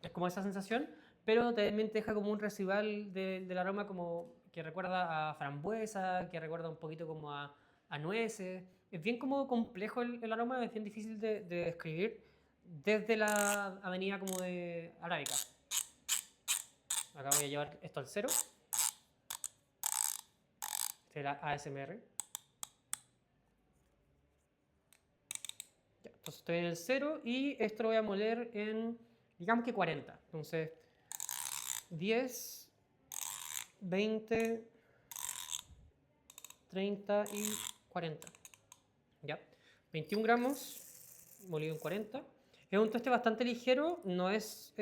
Speaker 1: Es como esa sensación, pero también te deja como un residual del aroma como que recuerda a frambuesa, que recuerda un poquito como a nueces. Es bien como complejo el aroma, es bien difícil de describir desde la avenida como de Arábica. Acá voy a llevar esto al cero. Este es la ASMR. Ya, entonces estoy en el cero y esto lo voy a moler en, digamos que 40. Entonces, 10, 20, 30 y 40. ¿Ya? 21 gramos, molido en 40. Es un toste bastante ligero, no es...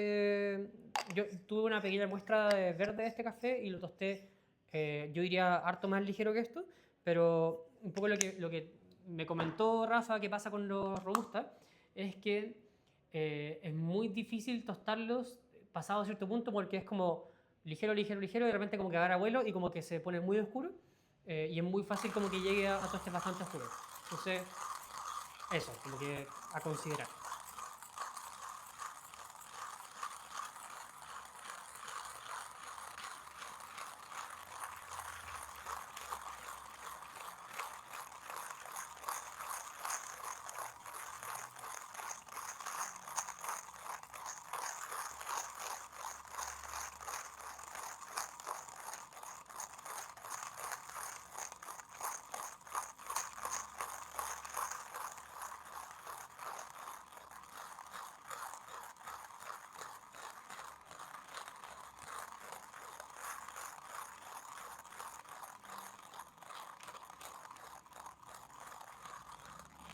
Speaker 1: yo tuve una pequeña muestra de verde de este café y lo tosté, yo diría, harto más ligero que esto, pero un poco lo que me comentó Rafa que pasa con los Robusta es que es muy difícil tostarlos pasado cierto punto porque es como ligero, ligero, ligero y de repente como que agarra vuelo y como que se pone muy oscuro. y es muy fácil como que llegue a tostes bastante oscuros. Entonces, eso, como que a considerar.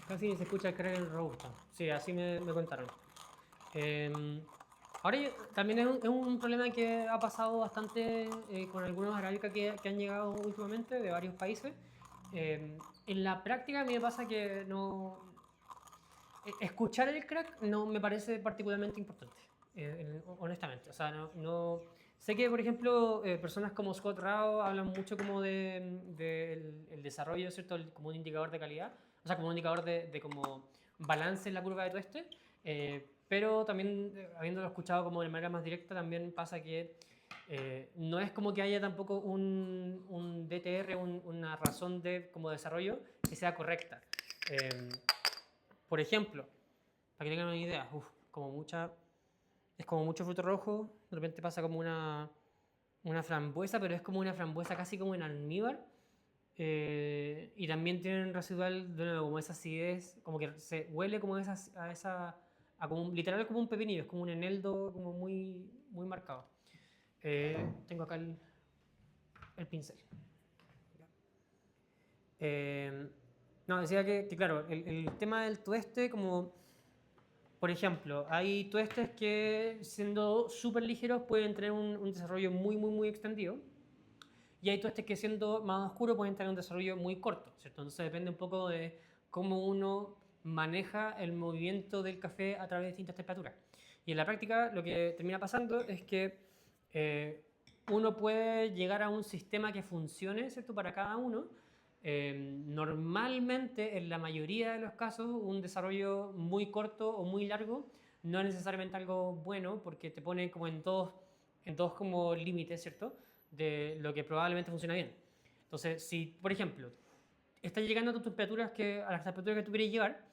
Speaker 1: Casi ni se escucha el crack en robusta. Sí, así me contaron. Eh, ahora también es un problema que ha pasado bastante con algunos arábicas que han llegado últimamente de varios países. En la práctica a mí me pasa que no... escuchar el crack no me parece particularmente importante, honestamente. O sea, sé que, por ejemplo, personas como Scott Rao hablan mucho como de el desarrollo, ¿cierto? Como un indicador de calidad, o sea, como un indicador de como balance en la curva de tueste. Pero también, habiéndolo escuchado como de manera más directa, también pasa que no es como que haya tampoco un DTR, una razón de como desarrollo que sea correcta. Eh, por ejemplo, para que tengan una idea, es como mucho fruto rojo, de repente pasa como una frambuesa, pero es como una frambuesa casi como en almíbar. Y también tienen residual, de nuevo, como esa acidez, como que se huele como literal como un pepinillo, es como un eneldo como muy marcado. Tengo acá el pincel. Eh, no, decía que claro, el tema del tueste, como por ejemplo, hay tuestes que siendo súper ligeros pueden tener un desarrollo muy extendido. Y hay tuestes que siendo más oscuros pueden tener un desarrollo muy corto, ¿cierto? Entonces depende un poco de cómo uno maneja el movimiento del café a través de distintas temperaturas. Y en la práctica lo que termina pasando es que uno puede llegar a un sistema que funcione, ¿cierto? Para cada uno. Normalmente, en la mayoría de los casos, un desarrollo muy corto o muy largo no es necesariamente algo bueno porque te pone como en dos como límites, ¿cierto? De lo que probablemente funciona bien. Entonces, si, por ejemplo, estás llegando a tus temperaturas a las temperaturas que tú quieres llegar,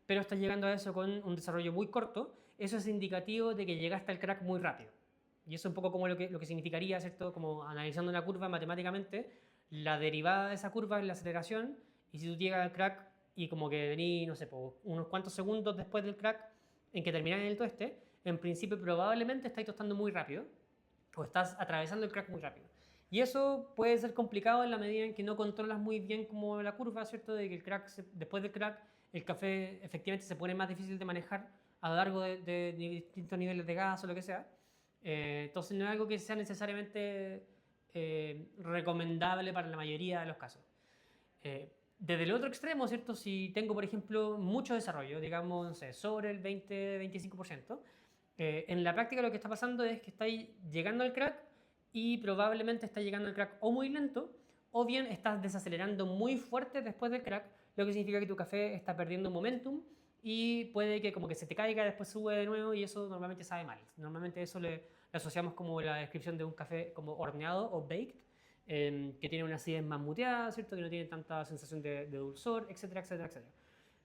Speaker 1: pero estás llegando a eso con un desarrollo muy corto, eso es indicativo de que llegaste al crack muy rápido. Y eso es un poco como lo que significaría, ¿cierto? Como analizando una curva matemáticamente, la derivada de esa curva es la aceleración, y si tú llegas al crack y como que venís, no sé, unos cuantos segundos después del crack en que termináis el tueste, en principio probablemente estáis tostando muy rápido, o estás atravesando el crack muy rápido. Y eso puede ser complicado en la medida en que no controlas muy bien como la curva, ¿cierto? De que después del crack, el café efectivamente se pone más difícil de manejar a lo largo de distintos niveles de gas o lo que sea. Entonces no es algo que sea necesariamente recomendable para la mayoría de los casos. Desde el otro extremo, ¿cierto? Si tengo, por ejemplo, mucho desarrollo, digamos, no sé, sobre el 20-25%, en la práctica lo que está pasando es que estáis llegando al crack y probablemente está llegando al crack o muy lento o bien estás desacelerando muy fuerte después del crack, lo que significa que tu café está perdiendo momentum y puede que como que se te caiga, después sube de nuevo y eso normalmente sabe mal. Normalmente eso le asociamos como la descripción de un café como horneado o baked, que tiene una acidez más muteada, ¿cierto? Que no tiene tanta sensación de dulzor, etcétera, etcétera, etcétera.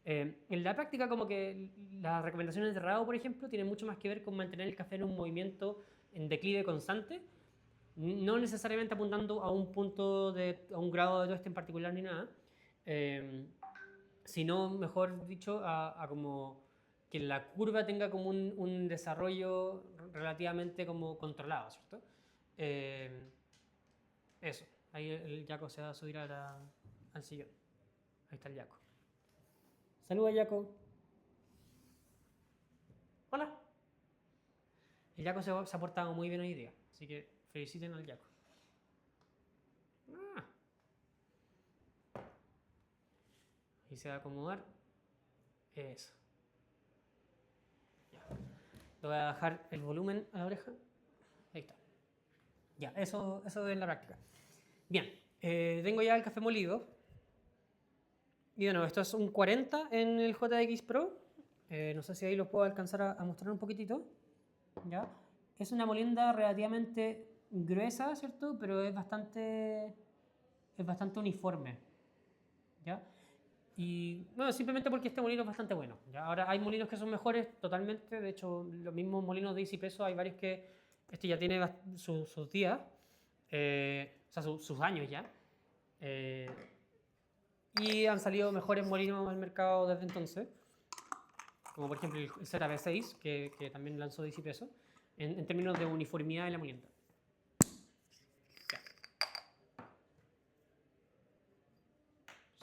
Speaker 1: En la práctica, como que las recomendaciones de Rao, por ejemplo, tienen mucho más que ver con mantener el café en un movimiento en declive constante, no necesariamente apuntando a un punto, a un grado de tueste en particular ni nada, eh, sino, mejor dicho, a como que la curva tenga como un desarrollo relativamente como controlado, ¿cierto? Eh, eso, ahí el Yaco se va a subir al sillón. Ahí está el Yaco. Saluda, Yaco. Hola. El Yaco se ha portado muy bien hoy día, así que feliciten al Yaco. Ah, ahí se va a acomodar. Eso. Ya. Le voy a bajar el volumen a la oreja. Ahí está. Ya, eso es la práctica. Bien. Tengo ya el café molido. Y bueno, esto es un 40 en el JX Pro. No sé si ahí lo puedo alcanzar a mostrar un poquitito. ¿Ya? Es una molienda relativamente gruesa, ¿cierto? Pero es bastante uniforme. ¿Ya? Y no, simplemente porque este molino es bastante bueno. ¿Ya? Ahora hay molinos que son mejores totalmente. De hecho, los mismos molinos de Easy Peso, hay varios que este ya tiene sus días, o sea, sus años ya. Eh, y han salido mejores molinos al mercado desde entonces, como por ejemplo el ZB6, que también lanzó DC Peso, en términos de uniformidad de la molienda.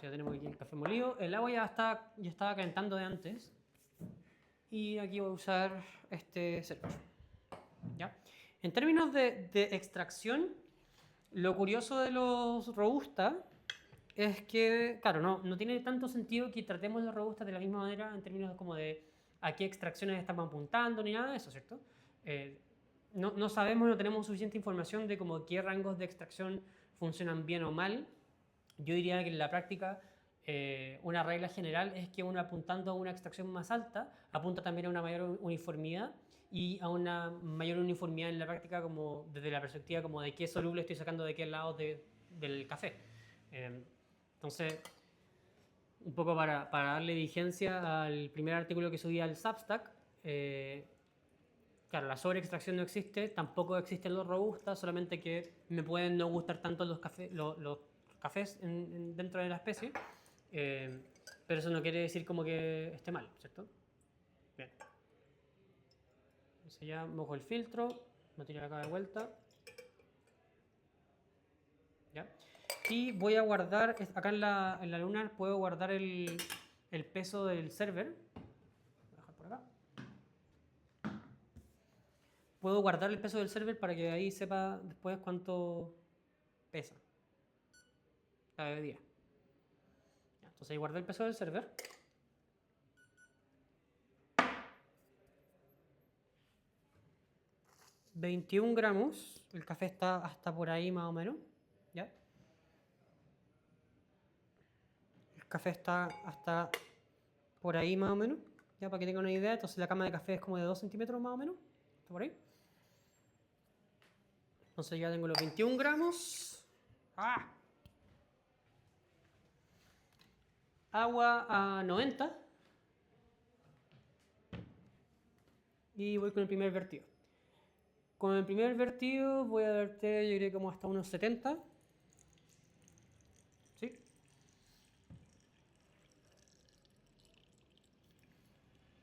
Speaker 1: Ya tenemos aquí el café molido. El agua ya estaba calentando de antes. Y aquí voy a usar este server. ¿Ya? En términos de extracción, lo curioso de los Robusta es que, claro, no tiene tanto sentido que tratemos los Robusta de la misma manera en términos como de a qué extracciones estamos apuntando ni nada de eso, ¿cierto? No sabemos, no tenemos suficiente información de como qué rangos de extracción funcionan bien o mal. Yo diría que en la práctica una regla general es que uno apuntando a una extracción más alta apunta también a una mayor uniformidad y a una mayor uniformidad en la práctica como desde la perspectiva como de qué soluble estoy sacando de qué lado del café. Entonces, un poco para darle vigencia al primer artículo que subí al Substack, claro, la sobreextracción no existe, tampoco existen los robustas, solamente que me pueden no gustar tanto los cafés dentro de la especie, eh, pero eso no quiere decir como que esté mal, ¿cierto? Bien. Entonces ya mojo el filtro, lo tiro acá de vuelta. ¿Ya? Y voy a guardar, acá en la Lunar puedo guardar el peso del server. Voy a dejar por acá. Puedo guardar el peso del server para que ahí sepa después cuánto pesa cada día. Entonces ahí guardé el peso del server. $21 gramos. El café está hasta por ahí más o menos. ¿Ya? El café está hasta por ahí más o menos. Ya para que tengan una idea. Entonces la cama de café es como de 2 centímetros más o menos. ¿Está por ahí? Entonces ya tengo los 21 gramos. ¡Ah! Agua a 90. Y voy con el primer vertido. Con el primer vertido voy a verter, yo diría como hasta unos 70. ¿Sí?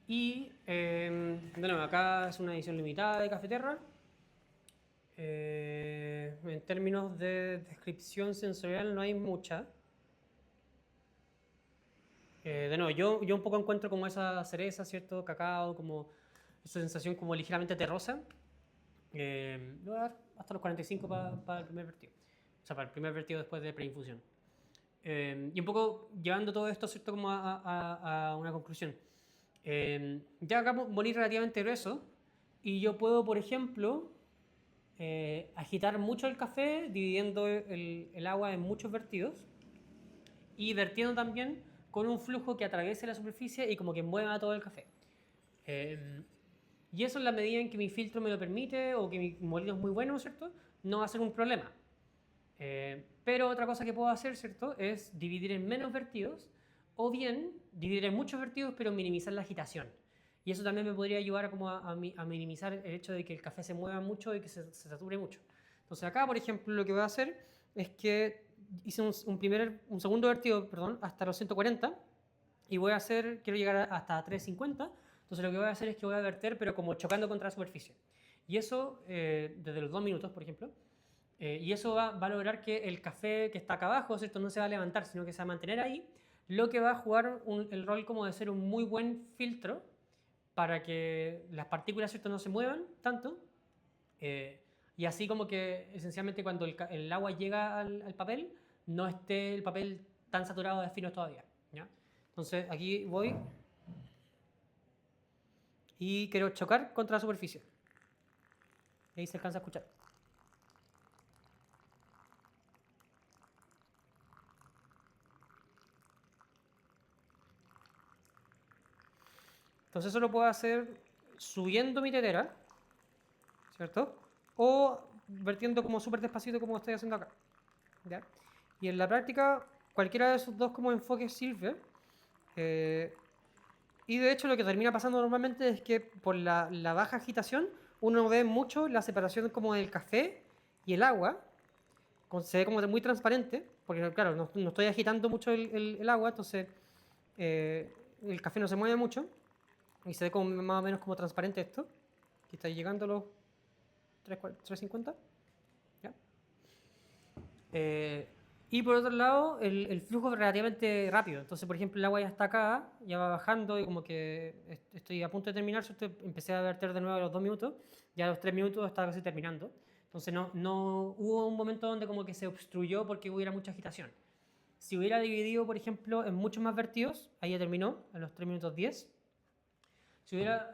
Speaker 1: Y, de nuevo, acá es una edición limitada de Cafeterra. En términos de descripción sensorial no hay mucha. De nuevo, yo un poco encuentro como esa cereza, ¿cierto? Cacao, como esa sensación como ligeramente terrosa. Le voy a dar hasta los 45 para el primer vertido. O sea, para el primer vertido después de preinfusión. Y un poco llevando todo esto, ¿cierto? Como a una conclusión. Ya acá morir relativamente grueso y yo puedo, por ejemplo, agitar mucho el café dividiendo el agua en muchos vertidos y vertiendo también con un flujo que atraviese la superficie y como que mueva todo el café. Y eso en la medida en que mi filtro me lo permite o que mi molino es muy bueno, ¿cierto? No va a ser un problema. Pero otra cosa que puedo hacer, ¿cierto? Es dividir en menos vertidos o bien dividir en muchos vertidos pero minimizar la agitación. Y eso también me podría ayudar como a minimizar el hecho de que el café se mueva mucho y que se sature mucho. Entonces acá, por ejemplo, lo que voy a hacer es que hice un segundo vertido, perdón, hasta los 140 y quiero llegar hasta 350. Entonces lo que voy a hacer es que voy a verter pero como chocando contra la superficie. Y eso desde los 2 minutos, por ejemplo. Y eso va a lograr que el café que está acá abajo, ¿cierto? No se va a levantar, sino que se va a mantener ahí, lo que va a jugar el rol como de ser un muy buen filtro para que las partículas, ¿cierto? No se muevan tanto. Y así como que esencialmente cuando el agua llega al papel, no esté el papel tan saturado de finos todavía. ¿Ya? Entonces aquí voy y quiero chocar contra la superficie. Ahí se alcanza a escuchar. Entonces eso lo puedo hacer subiendo mi tetera, ¿cierto? O vertiendo como súper despacito como estoy haciendo acá, ¿ya? Y en la práctica, cualquiera de esos dos como enfoques sirve. Y de hecho lo que termina pasando normalmente es que por la baja agitación uno ve mucho la separación como del café y el agua, se ve como muy transparente, porque claro, no estoy agitando mucho el agua, entonces el café no se mueve mucho y se ve como más o menos como transparente esto. Aquí está llegando a los 350. ¿Ya? Y por otro lado, el flujo es relativamente rápido. Entonces, por ejemplo, el agua ya está acá, ya va bajando y como que estoy a punto de terminar, ¿cierto? Empecé a verter de nuevo a los 2 minutos, ya a los 3 minutos estaba casi terminando. Entonces no hubo un momento donde como que se obstruyó porque hubiera mucha agitación. Si hubiera dividido, por ejemplo, en muchos más vertidos, ahí ya terminó, a los 3 minutos 10. Si hubiera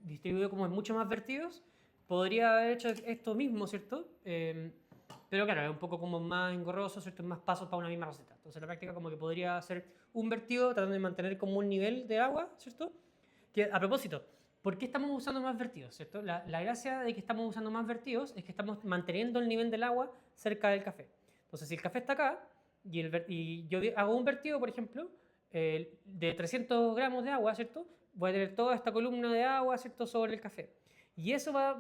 Speaker 1: distribuido como en muchos más vertidos, podría haber hecho esto mismo, ¿cierto? Pero claro, es un poco como más engorroso, ¿cierto? Más pasos para una misma receta. Entonces la práctica como que podría hacer un vertido tratando de mantener como un nivel de agua, ¿cierto? Que a propósito, ¿por qué estamos usando más vertidos, ¿cierto? La gracia de que estamos usando más vertidos es que estamos manteniendo el nivel del agua cerca del café. Entonces si el café está acá y yo hago un vertido, por ejemplo, de 300 gramos de agua, ¿cierto? Voy a tener toda esta columna de agua, ¿cierto? Sobre el café. Y eso va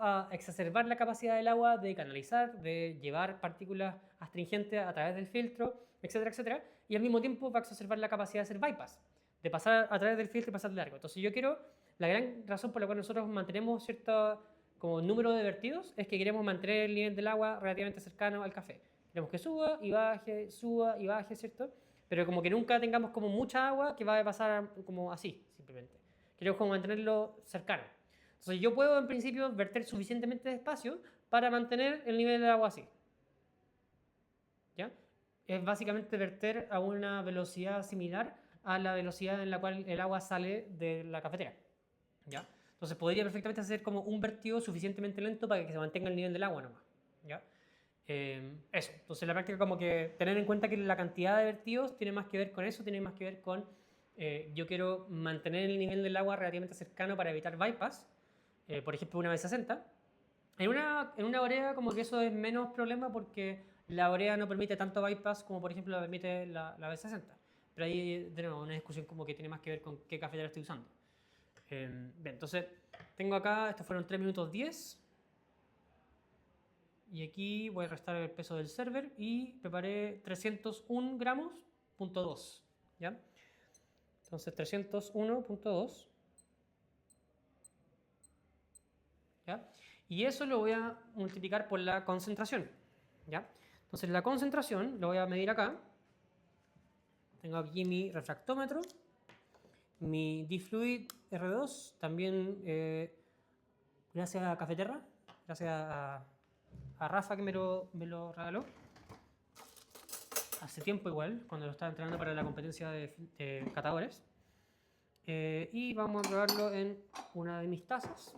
Speaker 1: a exacerbar la capacidad del agua de canalizar, de llevar partículas astringentes a través del filtro, etcétera, etcétera. Y al mismo tiempo va a exacerbar la capacidad de hacer bypass, de pasar a través del filtro y pasar de largo. Entonces yo quiero, la gran razón por la cual nosotros mantenemos cierto como número de vertidos es que queremos mantener el nivel del agua relativamente cercano al café. Queremos que suba y baje, ¿cierto? Pero como que nunca tengamos como mucha agua que va a pasar como así, simplemente. Queremos como mantenerlo cercano. Entonces yo puedo en principio verter suficientemente despacio para mantener el nivel del agua así. ¿Ya? Es básicamente verter a una velocidad similar a la velocidad en la cual el agua sale de la cafetera. ¿Ya? Entonces podría perfectamente hacer como un vertido suficientemente lento para que se mantenga el nivel del agua nomás. ¿Ya? Eso. Entonces la práctica como que tener en cuenta que la cantidad de vertidos tiene más que ver con eso, tiene más que ver con yo quiero mantener el nivel del agua relativamente cercano para evitar bypass, por ejemplo una vez 60. En una orea como que eso es menos problema porque la orea no permite tanto bypass como por ejemplo la permite la vez 60. Pero ahí de nuevo una discusión como que tiene más que ver con qué cafetera estoy usando. Bien, entonces tengo acá, estos fueron 3 minutos 10. Y aquí voy a restar el peso del server y preparé 301 gramos, punto 2. ¿Ya? Entonces 301.2. ¿Ya? Y eso lo voy a multiplicar por la concentración. ¿Ya? Entonces la concentración lo voy a medir acá. Tengo aquí mi refractómetro, mi D-Fluid R2, también gracias a Cafeterra, gracias a Rafa que me lo regaló. Hace tiempo igual, cuando lo estaba entrenando para la competencia de catadores. Y vamos a probarlo en una de mis tazas.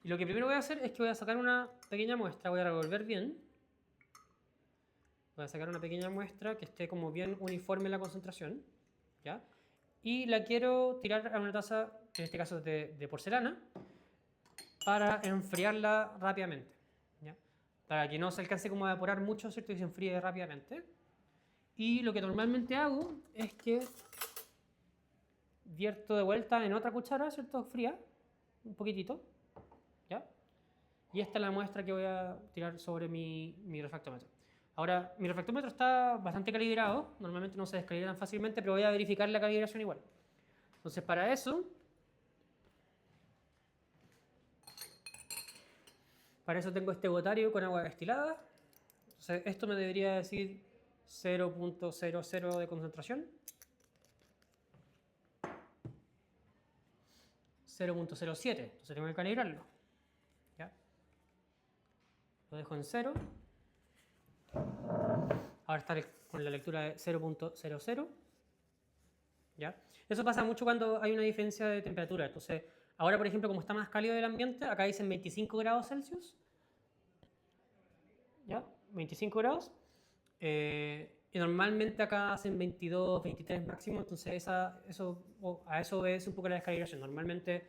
Speaker 1: Y lo que primero voy a hacer es que voy a sacar una pequeña muestra, voy a revolver bien. Voy a sacar una pequeña muestra que esté como bien uniforme la concentración. ¿Ya? Y la quiero tirar a una taza, en este caso de porcelana, para enfriarla rápidamente. ¿Ya? Para que no se alcance como a evaporar mucho, ¿cierto? Y se enfríe rápidamente. Y lo que normalmente hago es que vierto de vuelta en otra cuchara, ¿cierto? Fría, un poquitito, ¿ya? Y esta es la muestra que voy a tirar sobre mi refractómetro. Ahora, mi refractómetro está bastante calibrado, normalmente no se descalibra tan fácilmente, pero voy a verificar la calibración igual. Entonces, para eso tengo este botario con agua destilada. Entonces, esto me debería decir 0.00 de concentración. 0.07, entonces tengo que calibrarlo. ¿Ya? Lo dejo en 0. Ahora está con la lectura de 0.00. ¿Ya? Eso pasa mucho cuando hay una diferencia de temperatura. Entonces, ahora por ejemplo, como está más cálido el ambiente, acá dicen 25 grados Celsius. ¿Ya? 25 grados. Y normalmente acá hacen 22, 23 máximo, entonces a eso obedece un poco la descalibración. Normalmente,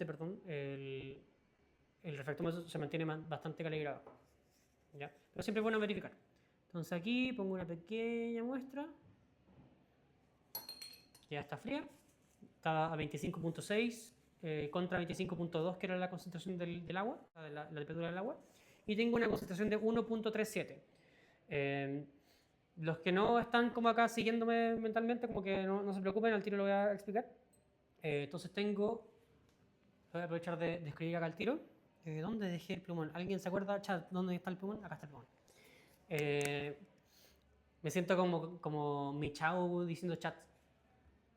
Speaker 1: perdón, el refractómetro se mantiene bastante calibrado. ¿Ya? Pero siempre es bueno verificar. Entonces aquí pongo una pequeña muestra. Ya está fría. Está a 25.6 contra 25.2, que era la concentración del agua, la temperatura del agua. Y tengo una concentración de 1.37. Los que no están como acá siguiéndome mentalmente, como que no se preocupen, al tiro lo voy a explicar. Entonces voy a aprovechar de escribir acá al tiro. ¿Dónde dejé el plumón? ¿Alguien se acuerda, chat, dónde está el plumón? Acá está el plumón. Me siento como mi chavo diciendo chat.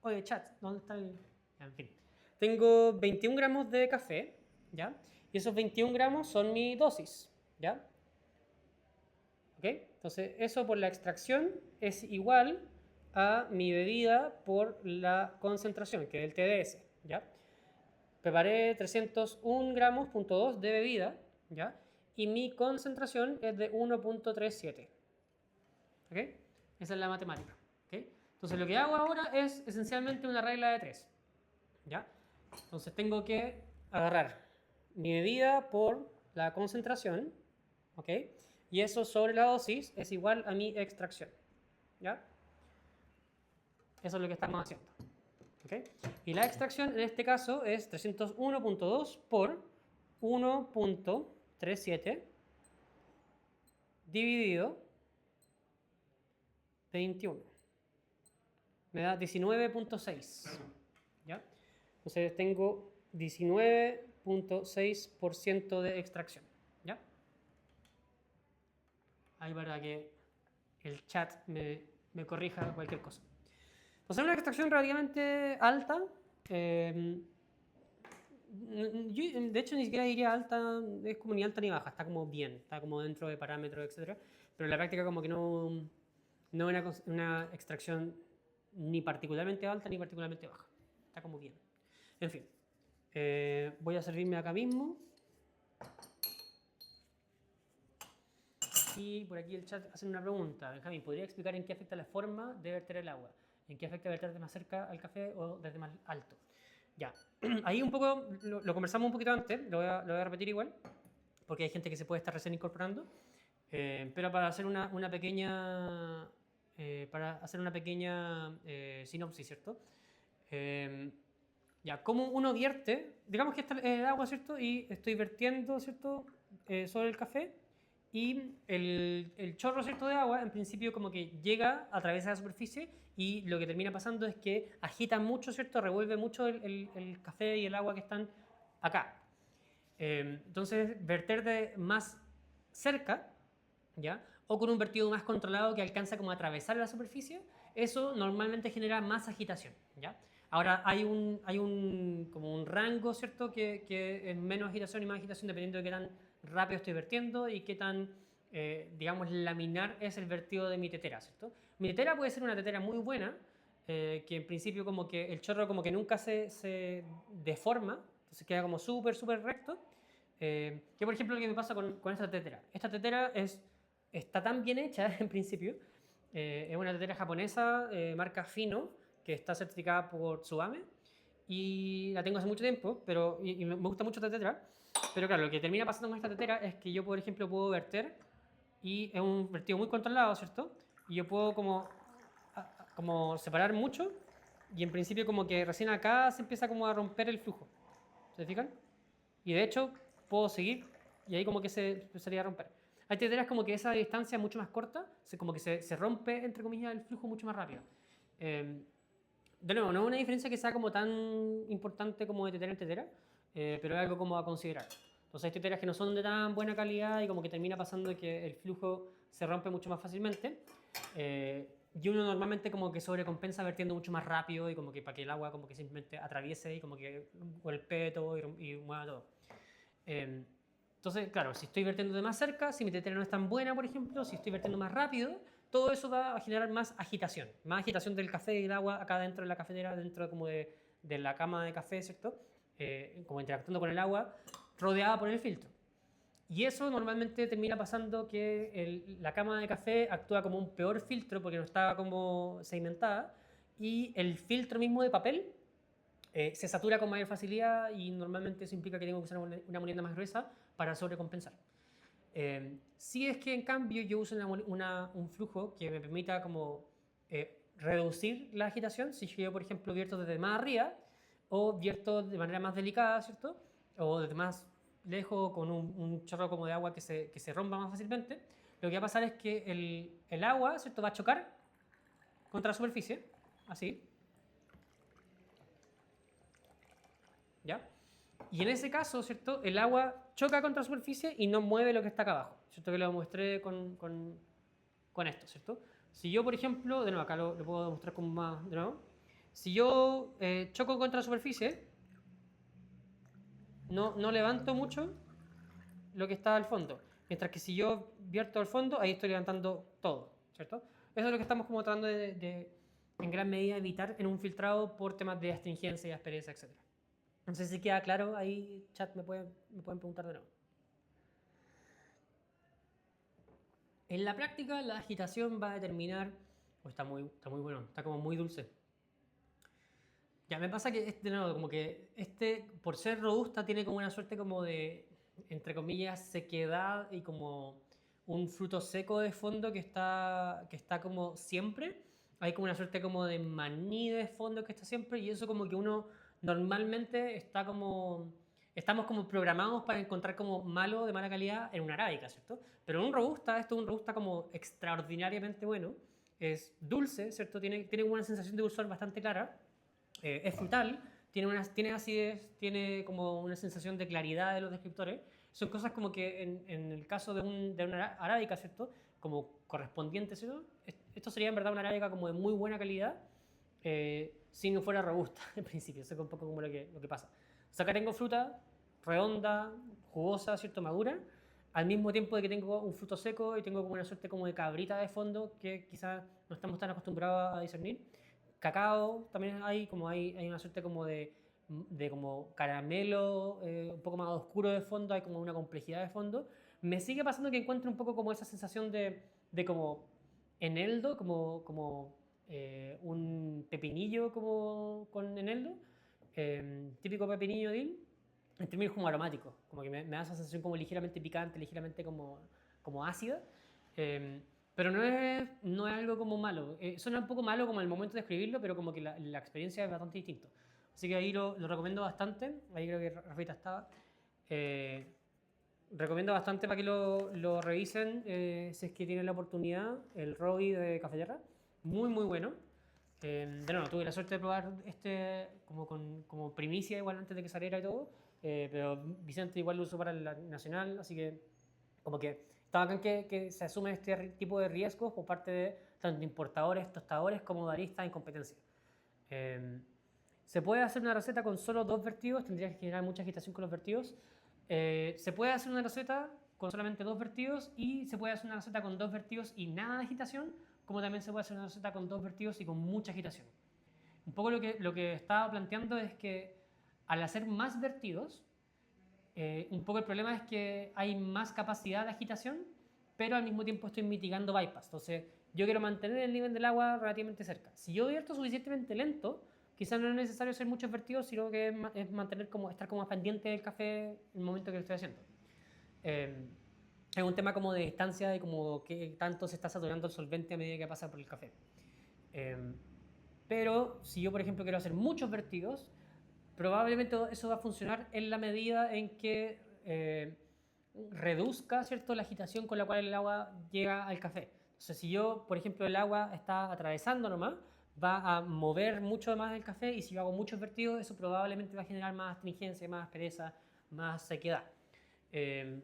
Speaker 1: Oye, chat, ¿dónde está el...? En fin. Tengo 21 gramos de café, ¿ya? Y esos 21 gramos son mi dosis, ¿ya? ¿Ok? Entonces, eso por la extracción es igual a mi bebida por la concentración, que es el TDS, ¿ya? Preparé 301 gramos, punto 2 de bebida, ¿ya? Y mi concentración es de 1.37. ¿Ok? Esa es la matemática. ¿Ok? Entonces lo que hago ahora es esencialmente una regla de 3. ¿Ya? Entonces tengo que agarrar mi bebida por la concentración, ¿ok? Y eso sobre la dosis es igual a mi extracción. ¿Ya? Eso es lo que estamos haciendo. ¿Ok? Y la extracción en este caso es 301.2 por 1.37 dividido 21. Me da 19.6. ¿Ya? Entonces tengo 19.6% de extracción. ¿Ya? Ahí para que el chat me corrija cualquier cosa. Entonces, una extracción relativamente alta. De hecho, ni siquiera diría alta, es como ni alta ni baja, está como bien, está como dentro de parámetros, etc. Pero en la práctica, como que no es una extracción ni particularmente alta ni particularmente baja. Está como bien. En fin, voy a servirme acá mismo. Y por aquí el chat hace una pregunta. Benjamín, ¿podría explicar en qué afecta la forma de verter el agua? ¿En qué afecta verter desde más cerca al café o desde más alto? Ya, ahí un poco lo conversamos un poquito antes, lo voy a repetir igual, porque hay gente que se puede estar recién incorporando. Pero para hacer una pequeña, sinopsis, ¿cierto? Ya, ¿cómo uno vierte? Digamos que está el agua, ¿cierto? Y estoy vertiendo, ¿cierto? Sobre el café y el chorro, ¿cierto? De agua, en principio como que llega, atraviesa la superficie y lo que termina pasando es que agita mucho, ¿cierto? Revuelve mucho el café y el agua que están acá. Entonces, verter de más cerca, ¿ya? O con un vertido más controlado que alcanza como a atravesar la superficie, eso normalmente genera más agitación, ¿ya? Ahora como un rango, ¿cierto? Que es menos agitación y más agitación dependiendo de qué tan rápido estoy vertiendo y qué tan, digamos, laminar es el vertido de mi tetera, ¿cierto? Mi tetera puede ser una tetera muy buena, que en principio como que el chorro como que nunca se deforma, entonces queda como súper recto. Que por ejemplo lo que me pasa con esta tetera. Esta tetera está tan bien hecha en principio. Es una tetera japonesa, marca Fino, que está certificada por Tsubame. Y la tengo hace mucho tiempo, y me gusta mucho esta tetera. Pero claro, lo que termina pasando con esta tetera es que yo, por ejemplo, puedo verter y es un vertido muy controlado, ¿cierto? Y yo puedo como separar mucho y en principio como que recién acá se empieza como a romper el flujo. ¿Se fijan? Y de hecho puedo seguir y ahí como que se empezaría a romper. Hay teteras como que esa distancia es mucho más corta, como que se rompe, entre comillas, el flujo mucho más rápido. De nuevo, no es una diferencia que sea como tan importante como de tetera en tetera, pero es algo como a considerar. Entonces hay teteras que no son de tan buena calidad y como que termina pasando que el flujo se rompe mucho más fácilmente. Y uno normalmente como que sobrecompensa vertiendo mucho más rápido y como que para que el agua como que simplemente atraviese y como que golpee todo y mueva todo. Entonces, claro, si estoy vertiendo de más cerca, si mi tetera no es tan buena, por ejemplo, si estoy vertiendo más rápido, todo eso va a generar más agitación del café y del agua acá dentro de la cafetera, dentro como de la cama de café, ¿cierto? Como interactuando con el agua, rodeada por el filtro. Y eso normalmente termina pasando que la cama de café actúa como un peor filtro porque no está como segmentada y el filtro mismo de papel se satura con mayor facilidad y normalmente eso implica que tengo que usar una molienda más gruesa para sobrecompensar. Si es que en cambio yo uso un flujo que me permita como reducir la agitación, si yo por ejemplo vierto desde más arriba o vierto de manera más delicada, ¿cierto? O desde más lejos con un chorro como de agua que se rompa más fácilmente, lo que va a pasar es que el agua, ¿cierto? Va a chocar contra la superficie, así, ¿ya? Y en ese caso, ¿cierto? El agua choca contra la superficie y no mueve lo que está acá abajo, ¿cierto? Que lo mostré con esto, ¿cierto? Si yo, por ejemplo, de nuevo, acá lo puedo demostrar con más, de nuevo. Si yo choco contra la superficie, no levanto mucho lo que está al fondo. Mientras que si yo vierto al fondo, ahí estoy levantando todo, ¿cierto? Eso es lo que estamos como tratando en gran medida, evitar en un filtrado por temas de astringencia y aspereza, etc. No sé si queda claro, ahí chat me pueden preguntar de nuevo. En la práctica, la agitación va a determinar... Oh, está muy bueno, está como muy dulce. Ya, me pasa que este, no, como que por ser robusta, tiene como una suerte como de, entre comillas, sequedad y como un fruto seco de fondo que está como siempre. Hay como una suerte como de maní de fondo que está siempre y eso como que uno normalmente estamos como programados para encontrar como malo de mala calidad en una arábica, ¿cierto? Pero en un robusta, esto es un robusta como extraordinariamente bueno, es dulce, ¿cierto? Tiene una sensación de dulzor bastante clara, es frutal, tiene acidez, tiene como una sensación de claridad de los descriptores. Son cosas como que en el caso de una arábica, ¿cierto? Como correspondiente, ¿cierto? Esto sería en verdad una arábica como de muy buena calidad, si no fuera robusta en principio. Eso es un poco como lo que pasa. O sea, acá tengo fruta redonda, jugosa, ¿cierto? Madura, al mismo tiempo de que tengo un fruto seco y tengo como una suerte como de cabrita de fondo que quizás no estamos tan acostumbrados a discernir. Cacao también hay una suerte como de como caramelo un poco más oscuro de fondo, hay como una complejidad de fondo. Me sigue pasando que encuentro un poco como esa sensación de como eneldo, como un pepinillo como con eneldo, típico pepinillo DIL, en términos como aromáticos, como que me da esa sensación como ligeramente picante, ligeramente como ácida. Eh, pero no es algo como malo. Suena un poco malo como en el momento de escribirlo, pero como que la experiencia es bastante distinta. Así que ahí lo recomiendo bastante. Ahí creo que Rafita estaba. Eh, recomiendo bastante para que lo revisen si es que tienen la oportunidad. El Robbie de Cafeterra. Muy, muy bueno. De nuevo, tuve la suerte de probar como primicia igual antes de que saliera y todo. Pero Vicente igual lo usó para la nacional, así que como que está bacán que se asume este tipo de riesgos por parte de tanto importadores, tostadores como baristas en competencia. Eh, se puede hacer una receta con solo 2 vertidos, tendría que generar mucha agitación con los vertidos. Se puede hacer una receta con solamente 2 vertidos y se puede hacer una receta con 2 vertidos y nada de agitación, como también se puede hacer una receta con 2 vertidos y con mucha agitación. Un poco lo que estaba planteando es que al hacer más vertidos, un poco el problema es que hay más capacidad de agitación, pero al mismo tiempo estoy mitigando bypass. Entonces, yo quiero mantener el nivel del agua relativamente cerca. Si yo vierto suficientemente lento, quizás no es necesario hacer muchos vertidos, sino que es mantener estar como pendiente del café en el momento que lo estoy haciendo. Eh, es un tema como de distancia y como que tanto se está saturando el solvente a medida que pasa por el café. Eh, pero si yo, por ejemplo, quiero hacer muchos vertidos, probablemente eso va a funcionar en la medida en que reduzca, ¿cierto?, la agitación con la cual el agua llega al café. Entonces, si yo, por ejemplo, el agua está atravesando nomás, va a mover mucho más el café y si yo hago muchos vertidos, eso probablemente va a generar más astringencia, más pereza, más sequedad. Eh,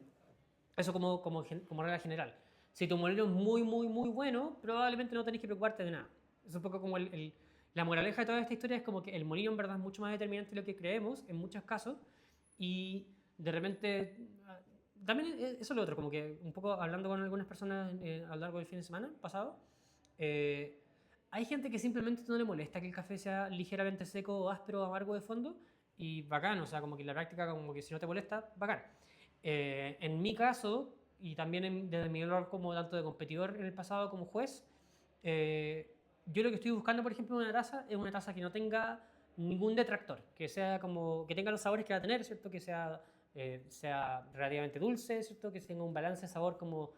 Speaker 1: Eso como regla general. Si tu molino es muy, muy, muy bueno, probablemente no tenés que preocuparte de nada. Es un poco como la moraleja de toda esta historia es como que el molino en verdad es mucho más determinante de lo que creemos en muchos casos y de repente también eso es lo otro, como que un poco hablando con algunas personas a lo largo del fin de semana pasado, eh, hay gente que simplemente no le molesta que el café sea ligeramente seco, áspero o amargo de fondo y bacán, o sea, como que en la práctica como que si no te molesta, bacán. En mi caso, y también desde mi rol como tanto de competidor en el pasado como juez, yo lo que estoy buscando, por ejemplo, en una taza es una taza que no tenga ningún detractor, que sea como, que tenga los sabores que va a tener, ¿cierto? Que sea relativamente dulce, ¿cierto? Que tenga un balance de sabor como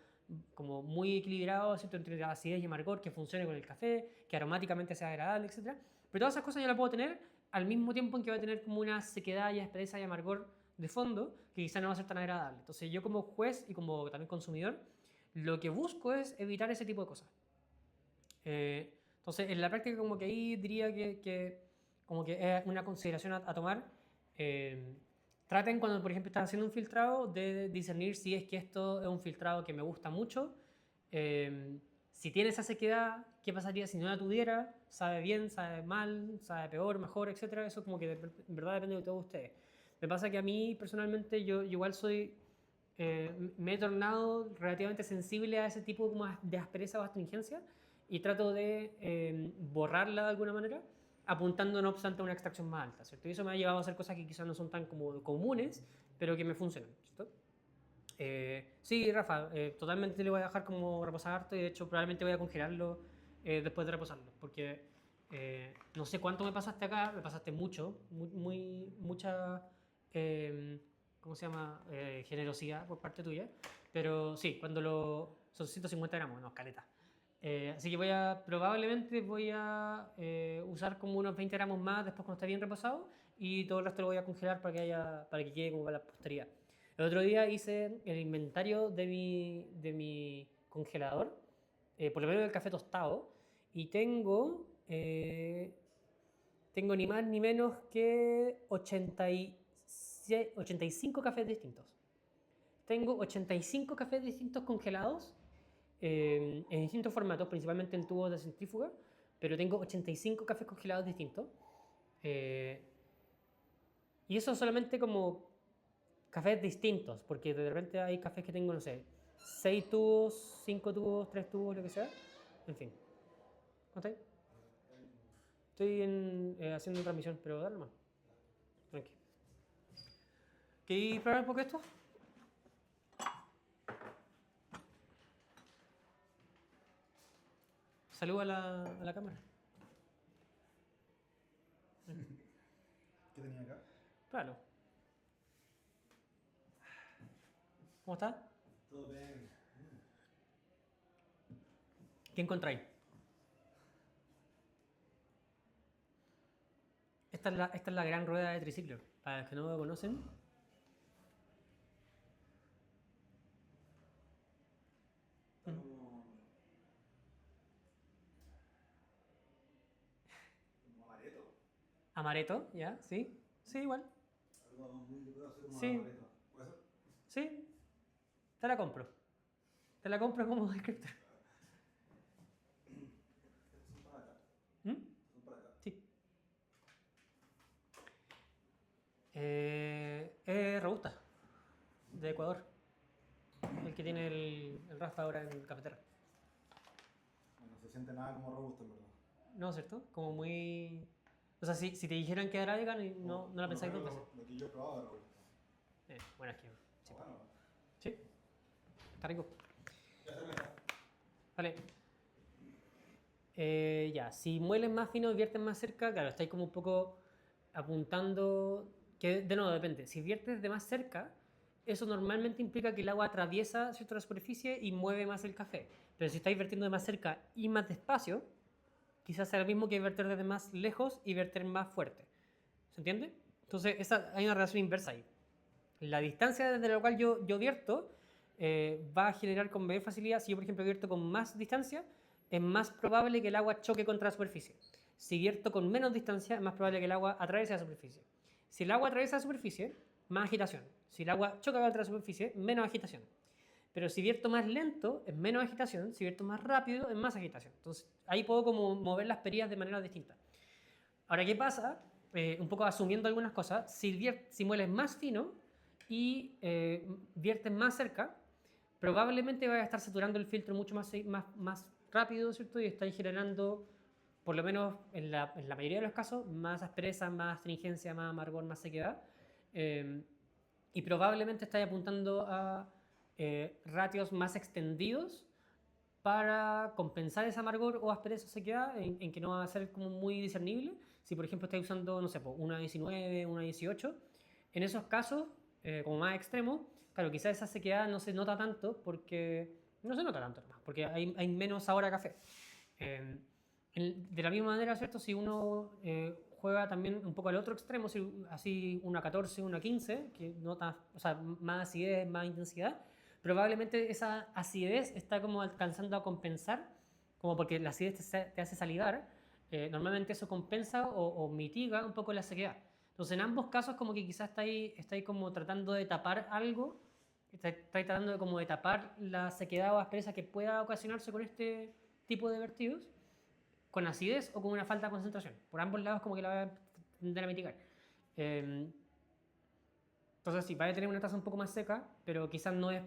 Speaker 1: muy equilibrado, ¿cierto? Entre acidez y amargor, que funcione con el café, que aromáticamente sea agradable, etcétera. Pero todas esas cosas yo las puedo tener al mismo tiempo en que va a tener como una sequedad y aspereza y amargor de fondo que quizá no va a ser tan agradable. Entonces yo como juez y como también consumidor, lo que busco es evitar ese tipo de cosas. Entonces en la práctica como que ahí diría que como que es una consideración a tomar. Eh, Traten cuando por ejemplo están haciendo un filtrado de discernir si es que esto es un filtrado que me gusta mucho. Si tiene esa sequedad, ¿qué pasaría si no la tuviera? ¿Sabe bien, sabe mal, sabe peor, mejor, etcétera? Eso como que en verdad depende de todos ustedes. Me pasa que a mí personalmente yo igual me he tornado relativamente sensible a ese tipo como de aspereza o astringencia y trato de borrarla de alguna manera, apuntando no obstante a una extracción más alta, ¿cierto? Y eso me ha llevado a hacer cosas que quizás no son tan como comunes, pero que me funcionan, ¿cierto? Sí, Rafa, totalmente le voy a dejar como reposar harto y de hecho probablemente voy a congelarlo después de reposarlo, porque no sé cuánto me pasaste acá, me pasaste mucho, mucha, eh, ¿cómo se llama? Generosidad por parte tuya, pero sí, son 150 gramos, no, caleta. Así que probablemente voy a usar como unos 20 gramos más después cuando esté bien reposado y todo el resto lo voy a congelar para que quede como para la posteridad. El otro día hice el inventario de mi congelador, por lo menos el café tostado, y tengo ni más ni menos que 85 cafés distintos. Tengo 85 cafés distintos congelados en distintos formatos, principalmente en tubos de centrífuga, pero tengo 85 cafés congelados distintos. Eh, y eso solamente como cafés distintos, porque de repente hay cafés que tengo, no sé, 6 tubos, 5 tubos, 3 tubos, lo que sea. En fin. ¿No está ahí? Estoy haciendo transmisión, pero dale más. Tranqui. ¿Queréis probar un poco esto? Saluda a la cámara.
Speaker 2: ¿Qué tenía acá?
Speaker 1: Claro. ¿Cómo está?
Speaker 2: Todo bien.
Speaker 1: ¿Qué encontráis? Esta es la gran rueda de triciclo. Para los que no lo conocen.
Speaker 2: Está como amaretto.
Speaker 1: Amaretto, ¿ya? ¿Sí? Sí, igual.
Speaker 2: Algo muy licuado, así como
Speaker 1: Sí,
Speaker 2: amaretto. ¿Puede ser?
Speaker 1: sí. Te la compro. Te la compro como descriptor.
Speaker 2: Estos son para acá.
Speaker 1: ¿Mm?
Speaker 2: Son para acá.
Speaker 1: Sí. Robusta, de Ecuador. El que tiene el Rafa ahora en cafetera.
Speaker 2: Bueno, no se siente nada como robusto, en verdad.
Speaker 1: No, ¿cierto? Como muy... O sea, si te dijeran que era vegan, no la
Speaker 2: Por lo
Speaker 1: pensáis dos
Speaker 2: menos
Speaker 1: veces.
Speaker 2: lo que yo he probado de robusto.
Speaker 1: Bueno, es que...
Speaker 2: Está
Speaker 1: Sí,
Speaker 2: bueno.
Speaker 1: sí, está rico.
Speaker 2: Ya se me está.
Speaker 1: Vale. Ya, si mueles más fino y viertes más cerca, claro, estáis como un poco apuntando, que de nuevo depende. Si viertes de más cerca, eso normalmente implica que el agua atraviesa cierta superficie y mueve más el café. Pero si estáis vertiendo de más cerca y más despacio, quizás sea lo mismo que verter desde más lejos y verter más fuerte. ¿Se entiende? Entonces hay una relación inversa ahí. La distancia desde la cual yo vierto va a generar con mayor facilidad. Si yo, por ejemplo, vierto con más distancia, es más probable que el agua choque contra la superficie. Si vierto con menos distancia, es más probable que el agua atraviese la superficie. Si el agua atraviesa la superficie, más agitación. Si el agua choca contra la superficie, menos agitación. Pero si vierto más lento, es menos agitación. Si vierto más rápido, es más agitación. Entonces, ahí puedo como mover las perillas de manera distinta. Ahora, ¿qué pasa? Un poco asumiendo algunas cosas, si mueles más fino y viertes más cerca, probablemente vaya a estar saturando el filtro mucho más rápido, ¿cierto? Y estáis generando, por lo menos en la mayoría de los casos, más aspereza, más astringencia, más amargor, más sequedad. Eh, y probablemente estáis apuntando a ratios más extendidos para compensar ese amargor o aspereza o sequedad en que no va a ser como muy discernible. Si por ejemplo estáis usando, no sé, una 19, una 18, en esos casos, como más extremos, claro, quizás esa sequedad no se nota tanto porque no se nota tanto, nomás, porque hay menos sabor a café. Eh, de la misma manera, ¿cierto? Si uno juega también un poco al otro extremo, así una 14, una 15, que nota, o sea, más acidez, más intensidad, probablemente esa acidez está como alcanzando a compensar, como porque la acidez te hace salivar, normalmente eso compensa o mitiga un poco la sequedad. Entonces, en ambos casos, como que quizás estáis como tratando de tapar algo, estáis tratando de como de tapar la sequedad o aspereza que pueda ocasionarse con este tipo de vertidos, con acidez o con una falta de concentración. Por ambos lados como que la va a tender a mitigar. Eh, entonces sí, va a tener una taza un poco más seca, pero quizás no es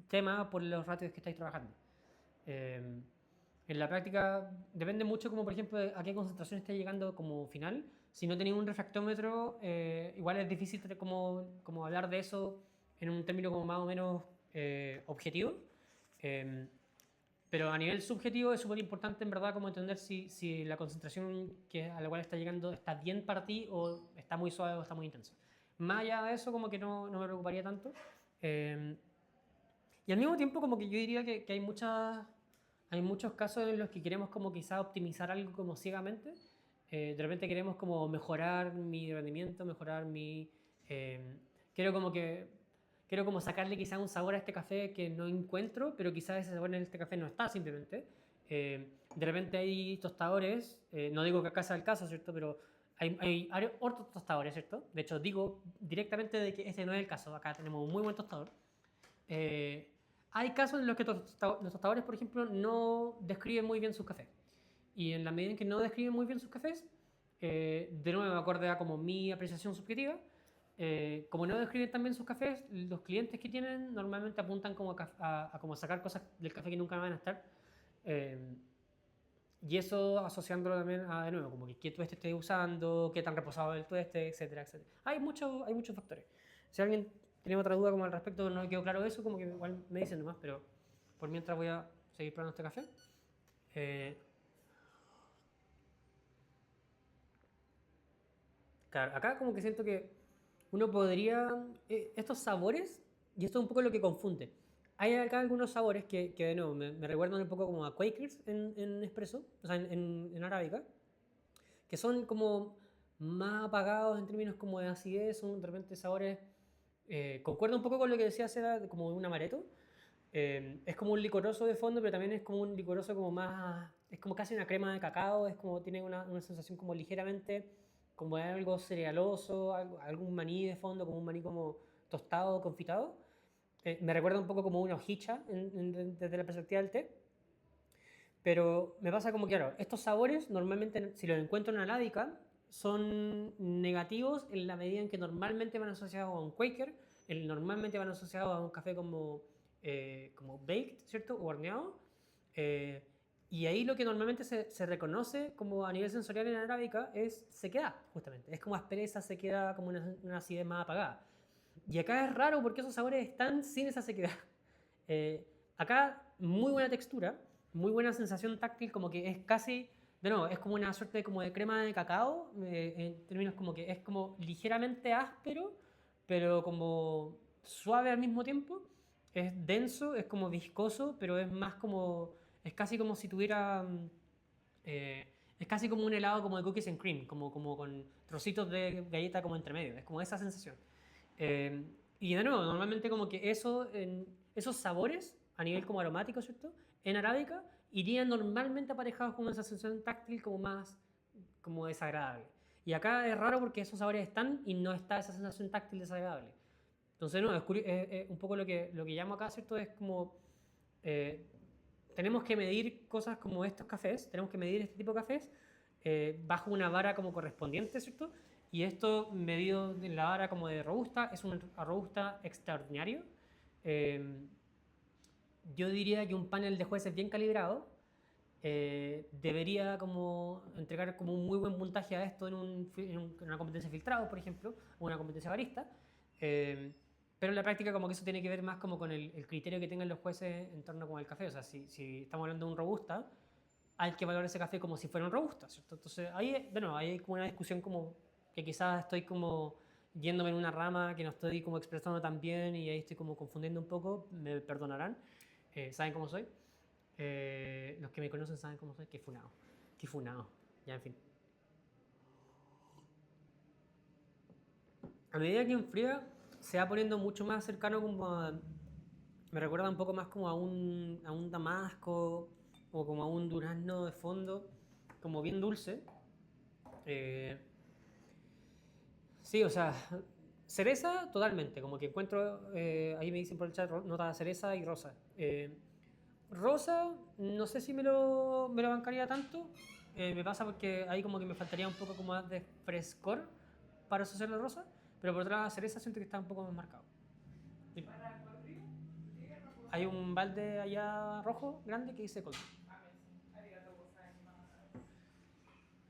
Speaker 1: tema por los ratios que estáis trabajando. Eh, en la práctica depende mucho como por ejemplo a qué concentración estáis llegando como final. Si no tenéis un refractómetro, igual es difícil como hablar de eso en un término como más o menos objetivo. Eh, pero a nivel subjetivo es súper importante en verdad como entender si la concentración a la cual está llegando está bien para ti o está muy suave o está muy intensa. Más allá de eso como que no me preocuparía tanto. Eh, y al mismo tiempo como que yo diría que hay muchos casos en los que queremos como quizá optimizar algo como ciegamente. De repente queremos como mejorar mi rendimiento, mejorar mi... eh, quiero como que quiero como sacarle quizá un sabor a este café que no encuentro, pero quizás ese sabor en este café no está simplemente. De repente hay tostadores, no digo que acá sea el caso, ¿cierto? Pero hay otros tostadores, ¿cierto? De hecho, digo directamente de que este no es el caso. Acá tenemos un muy buen tostador. Eh, hay casos en los que los tostadores, por ejemplo, no describen muy bien sus cafés. Y en la medida en que no describen muy bien sus cafés, de nuevo, acorde a como mi apreciación subjetiva, como no describen tan bien sus cafés, los clientes que tienen normalmente apuntan como a como sacar cosas del café que nunca van a estar. Eh, y eso asociándolo también a, de nuevo, como que qué tueste estés usando, qué tan reposado es el tueste, etcétera, etcétera. Hay muchos factores. Si alguien tiene otra duda como al respecto, no me quedó claro eso, como que igual me dicen nomás, pero por mientras voy a seguir probando este café. Eh, claro, acá como que siento que uno podría, estos sabores, y esto es un poco lo que confunde. Hay acá algunos sabores que de nuevo, me recuerdan un poco como a Quakers en espresso, o sea, en arábica, que son como más apagados en términos como de acidez, son de repente sabores, concuerda un poco con lo que decía Seda, como un amaretto, es como un licoroso de fondo, pero también es como un licoroso como más, es como casi una crema de cacao, es como tiene una sensación como ligeramente, como de algo cerealoso, algún maní de fondo, como un maní como tostado, confitado. Me recuerda un poco como una hojicha desde la perspectiva del té. Pero me pasa como que, claro, estos sabores normalmente, si los encuentro en arábica, son negativos en la medida en que normalmente van asociados a un Quaker, normalmente van asociados a un café como baked, ¿cierto? O horneado. Eh, y ahí lo que normalmente se reconoce como a nivel sensorial en arábica es sequedad, justamente. Es como aspereza, sequedad, como una acidez más apagada. Y acá es raro porque esos sabores están sin esa sequedad. Acá, muy buena textura, muy buena sensación táctil, como que es casi, de nuevo, es como una suerte como de crema de cacao, en términos como que es como ligeramente áspero, pero como suave al mismo tiempo. Es denso, es como viscoso, pero es más como, es casi como si tuviera, eh, es casi como un helado como de cookies and cream, como con trocitos de galleta como entre medio, es como esa sensación. Eh, y de nuevo, normalmente como que esos sabores a nivel como aromático, ¿cierto? En arábica irían normalmente aparejados con una sensación táctil como más como desagradable. Y acá es raro porque esos sabores están y no está esa sensación táctil desagradable. Entonces, no, es un poco lo que llamo acá, ¿cierto? Es como eh, tenemos que medir cosas como estos cafés, tenemos que medir este tipo de cafés bajo una vara como correspondiente, ¿cierto? Y esto medido en la vara como de robusta, es un robusta extraordinario. Eh, yo diría que un panel de jueces bien calibrado debería como entregar como un muy buen puntaje a esto en una competencia filtrado, por ejemplo, o una competencia barista. Eh, Pero en la práctica como que eso tiene que ver más como con el criterio que tengan los jueces en torno al café. O sea, si estamos hablando de un robusta, hay que valorar ese café como si fuera un robusta, ¿cierto? Entonces ahí, bueno, ahí hay como una discusión como que quizás estoy como yéndome en una rama que no estoy como expresando tan bien y ahí estoy como confundiendo un poco, me perdonarán, saben cómo soy. Los que me conocen saben cómo soy, qué funado, ya en fin. A medida que enfría, se va poniendo mucho más cercano como a, me recuerda un poco más como a un damasco o como a un durazno de fondo, como bien dulce. Eh, sí, o sea, cereza totalmente, como que encuentro, ahí me dicen por el chat, nota de cereza y rosa. Rosa, no sé si me lo bancaría tanto. Me pasa porque ahí como que me faltaría un poco como más de frescor para asociar la rosa, pero por otra lado, cereza siento que está un poco más marcado. Dime. Hay un balde allá rojo, grande, que dice Cold.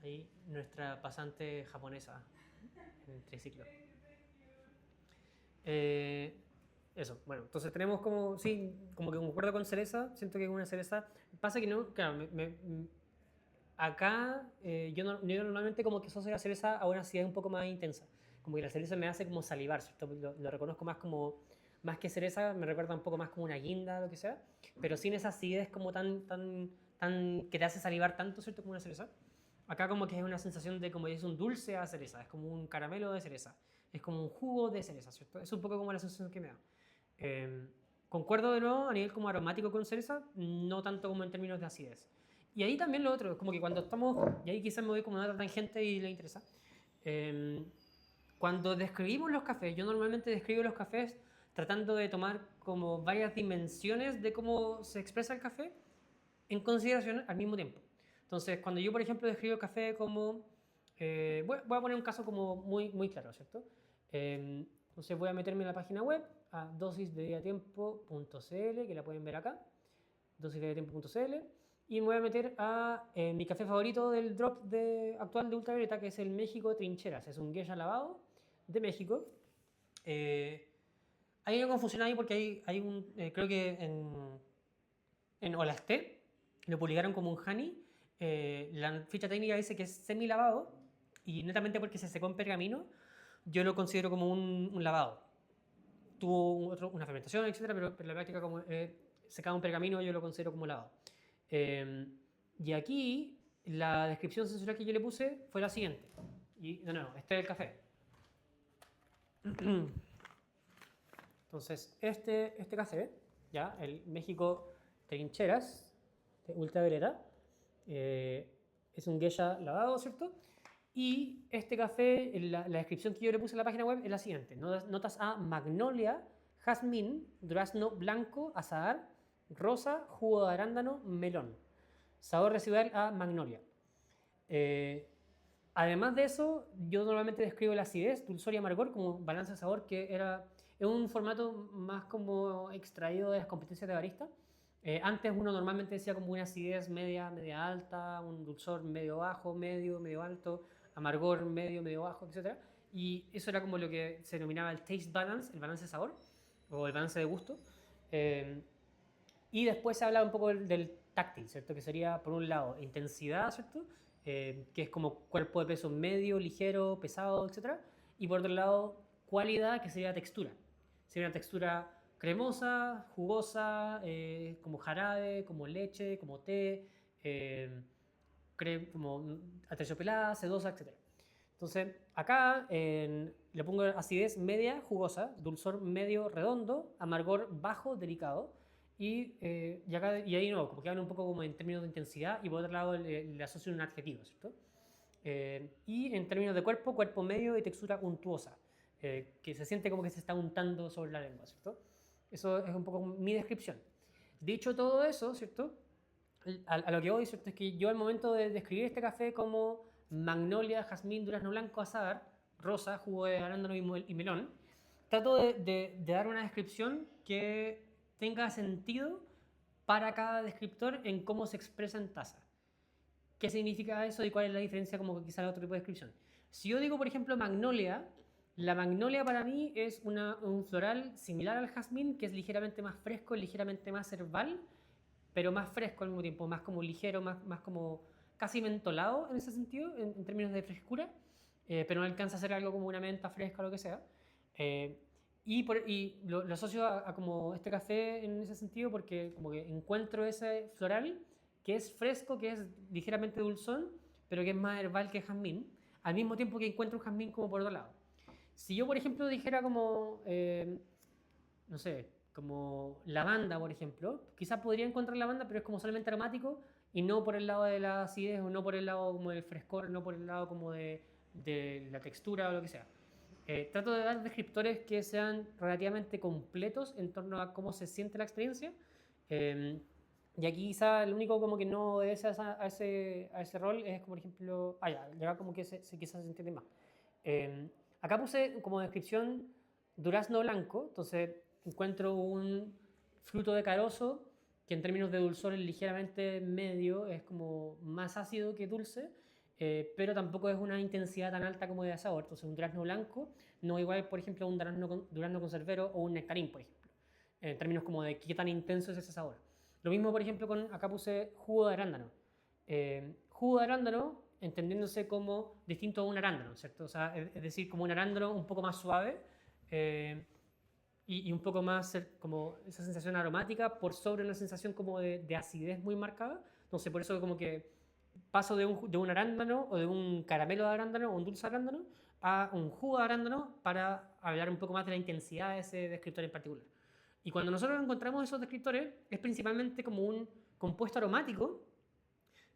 Speaker 1: Ahí nuestra pasante japonesa en triciclo. Eh, Eso, bueno, entonces tenemos como, sí, como que concuerdo con cereza, siento que es una cereza. Pasa que no, claro, acá yo normalmente como que asocio la cereza a una acidez un poco más intensa. Como que la cereza me hace como salivar, ¿cierto? Lo reconozco más como, más que cereza, me recuerda un poco más como una guinda, lo que sea, pero sin esa acidez como tan, que te hace salivar tanto, ¿cierto? Como una cereza. Acá como que es una sensación de como es un dulce a cereza, es como un caramelo de cereza, es como un jugo de cereza, ¿cierto? Es un poco como la sensación que me da. Eh, Concuerdo de nuevo a nivel como aromático con cereza, no tanto como en términos de acidez. Y ahí también lo otro, como que cuando estamos, y ahí quizás me voy como a otra tangente y le interesa, eh, cuando describimos los cafés, yo normalmente describo los cafés tratando de tomar como varias dimensiones de cómo se expresa el café en consideración al mismo tiempo. Entonces, cuando yo, por ejemplo, describo el café como, voy a poner un caso como muy claro, ¿cierto? Entonces voy a meterme en la página web a dosisdediatiempo.cl, que la pueden ver acá, dosisdediatiempo.cl, y me voy a meter a mi café favorito del drop actual de ultravioleta, que es el México Trincheras. Es un geisha lavado de México. Hay una confusión ahí porque hay un, creo que en Olasté lo publicaron como un honey. La ficha técnica dice que es semi lavado y netamente porque se secó en pergamino, yo lo considero como un lavado. Tuvo una fermentación, etcétera, pero en la práctica como secado en pergamino yo lo considero como lavado. Eh, y aquí la descripción sensorial que yo le puse fue la siguiente. Y no, este es el café. Entonces, este café, ya, el México Trincheras, de ultravioleta, es un geisha lavado, ¿cierto? Y este café, la descripción que yo le puse en la página web es la siguiente. Notas a magnolia, jazmín, durazno blanco, azahar, rosa, jugo de arándano, melón. Sabor residual a magnolia. Eh, Además de eso, yo normalmente describo la acidez, dulzor y amargor como balance de sabor, es un formato más como extraído de las competencias de barista. Antes uno normalmente decía como una acidez media alta, un dulzor medio bajo, medio alto, amargor medio bajo, etc. Y eso era como lo que se denominaba el taste balance, el balance de sabor o el balance de gusto. Eh, y después se habla un poco del táctil, ¿cierto? Que sería, por un lado, intensidad, ¿cierto? Que es como cuerpo de peso medio, ligero, pesado, etcétera. Y por otro lado, cualidad, que sería textura. Sería una textura cremosa, jugosa, como jarabe, como leche, como té, como aterciopelada, sedosa, etcétera. Entonces, acá le pongo acidez media, jugosa, dulzor medio, redondo, amargor bajo, delicado. Y ahí no, como que habla un poco como en términos de intensidad y por otro lado le asocio un adjetivo, ¿cierto? Y en términos de cuerpo medio y textura untuosa, que se siente como que se está untando sobre la lengua, ¿cierto? Eso es un poco mi descripción. Dicho todo eso, ¿cierto? A lo que voy, ¿cierto? Es que yo al momento de describir este café como magnolia, jazmín, durazno blanco, azahar, rosa, jugo de arándano y melón, trato de dar una descripción que tenga sentido para cada descriptor en cómo se expresa en taza. ¿Qué significa eso y cuál es la diferencia como quizá otro tipo de descripción? Si yo digo, por ejemplo, magnolia, La magnolia para mí es un floral similar al jazmín, que es ligeramente más fresco, ligeramente más herbal, pero más fresco al mismo tiempo, más como ligero, más como casi mentolado en ese sentido, en términos de frescura, pero no alcanza a ser algo como una menta fresca o lo que sea. Eh, y lo asocio a como este café en ese sentido porque como que encuentro ese floral que es fresco, que es ligeramente dulzón, pero que es más herbal que el jazmín, al mismo tiempo que encuentro un jazmín como por otro lado. Si yo, por ejemplo, dijera como, no sé, como lavanda, por ejemplo, quizás podría encontrar lavanda, pero es como solamente aromático y no por el lado de la acidez o no por el lado como del frescor, no por el lado como de la textura o lo que sea. Trato de dar descriptores que sean relativamente completos en torno a cómo se siente la experiencia. Eh, y aquí quizá el único como que no obedece a ese rol es como por ejemplo, ya como que quizás se entiende más. Eh, Acá puse como descripción durazno blanco, entonces encuentro un fruto de carozo que en términos de dulzor es ligeramente medio, es como más ácido que dulce, pero tampoco es una intensidad tan alta como de sabor. Entonces un durazno blanco no igual, por ejemplo, a un durazno conservero o un nectarín, por ejemplo, en términos como de qué tan intenso es ese sabor. Lo mismo, por ejemplo, acá puse jugo de arándano. Jugo de arándano entendiéndose como distinto a un arándano, ¿cierto? O sea, es decir, como un arándano un poco más suave eh, y un poco más como esa sensación aromática por sobre una sensación como de acidez muy marcada. Entonces, por eso como que paso de un arándano o de un caramelo de arándano o un dulce de arándano a un jugo de arándano para hablar un poco más de la intensidad de ese descriptor en particular. Y cuando nosotros encontramos esos descriptores, es principalmente como un compuesto aromático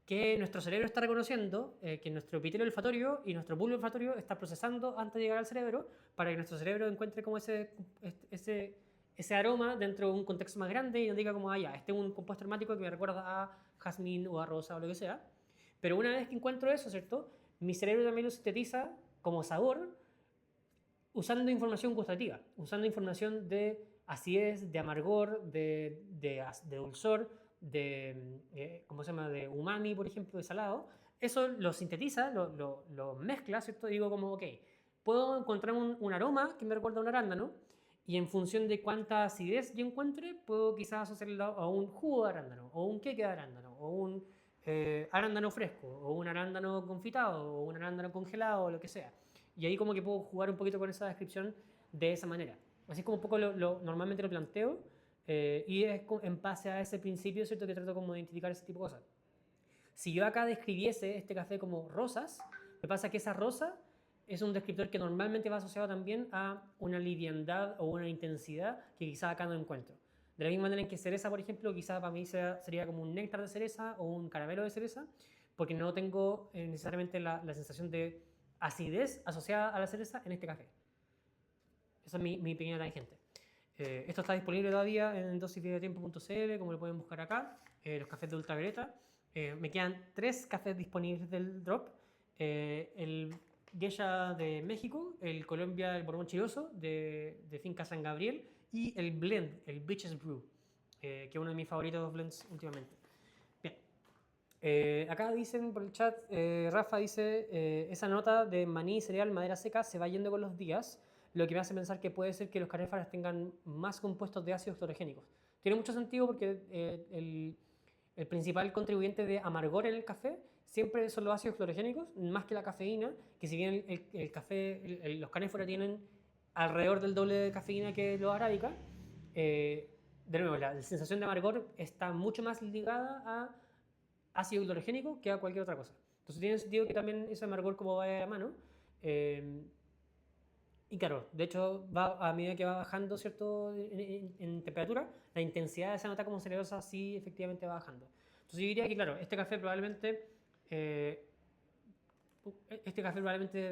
Speaker 1: que nuestro cerebro está reconociendo, que nuestro epitelio olfatorio y nuestro bulbo olfatorio está procesando antes de llegar al cerebro para que nuestro cerebro encuentre como ese aroma dentro de un contexto más grande y nos diga como, este es un compuesto aromático que me recuerda a jazmín o a rosa o lo que sea. Pero una vez que encuentro eso, ¿cierto? Mi cerebro también lo sintetiza como sabor usando información gustativa, usando información de acidez, de amargor, de dulzor, ¿cómo se llama? De umami, por ejemplo, de salado. Eso lo sintetiza, lo mezcla, ¿cierto? Digo como, ok, puedo encontrar un aroma que me recuerda a un arándano y en función de cuánta acidez yo encuentre, puedo quizás asociarlo a un jugo de arándano, o un queque de arándano, o un arándano fresco, o un arándano confitado, o un arándano congelado, o lo que sea. Y ahí como que puedo jugar un poquito con esa descripción de esa manera. Así es como un poco normalmente lo planteo y es en base a ese principio, ¿cierto? Que trato como de identificar ese tipo de cosas. Si yo acá describiese este café como rosas, me pasa que esa rosa es un descriptor que normalmente va asociado también a una liviandad o una intensidad que quizá acá no encuentro. De la misma manera en que cereza, por ejemplo, quizá para mí sería como un néctar de cereza o un caramelo de cereza, porque no tengo necesariamente la sensación de acidez asociada a la cereza en este café. Esa es mi pequeña tangente. Esto está disponible todavía en dosisvideotiempo.cl, como lo pueden buscar acá, los cafés de ultravioleta. Me quedan 3 cafés disponibles del drop. El Geisha de México, el Colombia, el Borbón Chiroso de Finca San Gabriel y el blend, el Beaches Brew, que es uno de mis favoritos blends últimamente. Bien. Acá dicen por el chat, Rafa dice, esa nota de maní, cereal, madera seca se va yendo con los días, lo que me hace pensar que puede ser que los canéfares tengan más compuestos de ácidos clorogénicos. Tiene mucho sentido porque el principal contribuyente de amargor en el café siempre son los ácidos clorogénicos, más que la cafeína, que si bien el café, los canéforos tienen alrededor del doble de cafeína que los arábica, de nuevo, la sensación de amargor está mucho más ligada a ácido clorogénico que a cualquier otra cosa. Entonces tiene sentido que también ese amargor como vaya de la mano. Y claro, de hecho, a medida que va bajando, ¿cierto? En temperatura, la intensidad de esa nota como cererosa sí efectivamente va bajando. Entonces yo diría que, claro, eh, este café probablemente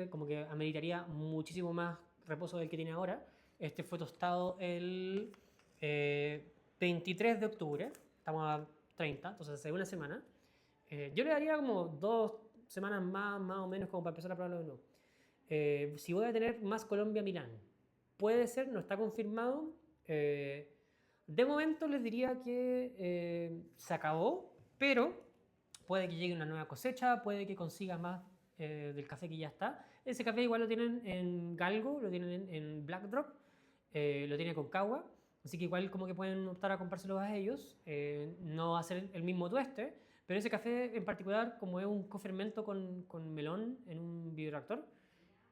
Speaker 1: como que ameritaría muchísimo más reposo del que tiene ahora. Este fue tostado el 23 de octubre, estamos a 30, entonces hace una semana. Yo le daría como 2 semanas más o menos como para empezar a probarlo de nuevo. Si voy a tener más Colombia-Milán, puede ser, no está confirmado. De momento les diría que se acabó, pero puede que llegue una nueva cosecha, puede que consiga más del café que ya está, Ese café igual lo tienen en Galgo, lo tienen en Black Drop, lo tienen con Concagua, así que igual como que pueden optar a comprárselos a ellos. No va a ser el mismo tueste, pero ese café en particular, como es un cofermento con melón en un bioreactor,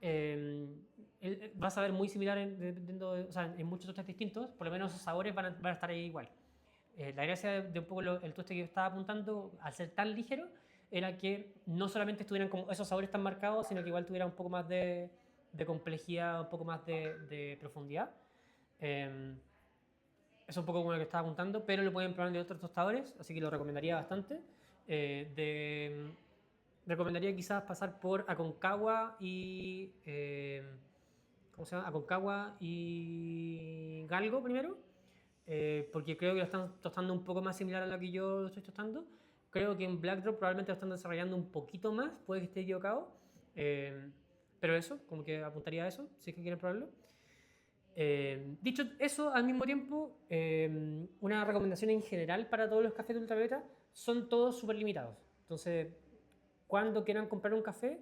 Speaker 1: va a saber muy similar dependiendo o sea, en muchos tuestes distintos, por lo menos los sabores van a estar ahí igual. La gracia de un poco el tueste que yo estaba apuntando, al ser tan ligero, era que no solamente estuvieran como esos sabores tan marcados, sino que igual tuviera un poco más de complejidad, un poco más de profundidad. Eso es un poco como lo que estaba apuntando, pero lo pueden probar de otros tostadores, así que lo recomendaría bastante. Recomendaría quizás pasar por Aconcagua y... ¿cómo se llama? Aconcagua y Galgo primero, porque creo que lo están tostando un poco más similar a lo que yo lo estoy tostando. Creo que en Blackdrop probablemente lo están desarrollando un poquito más, puede que esté equivocado, pero eso, como que apuntaría a eso, si es que quieren probarlo. Dicho eso, al mismo tiempo, una recomendación en general para todos los cafés de ultravioleta, son todos súper limitados. Entonces, cuando quieran comprar un café,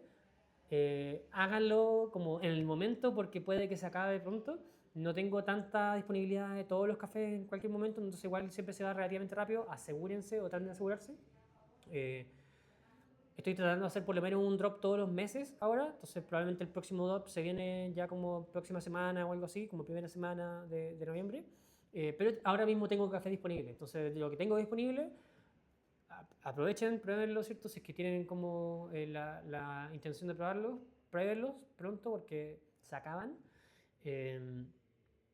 Speaker 1: háganlo como en el momento porque puede que se acabe pronto. No tengo tanta disponibilidad de todos los cafés en cualquier momento, entonces igual siempre se va relativamente rápido. Asegúrense o traten de asegurarse. Eh, Estoy tratando de hacer por lo menos un drop todos los meses ahora, entonces probablemente el próximo drop se viene ya como próxima semana o algo así, como primera semana de noviembre. Pero ahora mismo tengo café disponible, entonces de lo que tengo disponible, aprovechen, pruébenlo, ¿cierto? Si es que tienen como la intención de probarlos, pruébenlos pronto porque se acaban. Eh,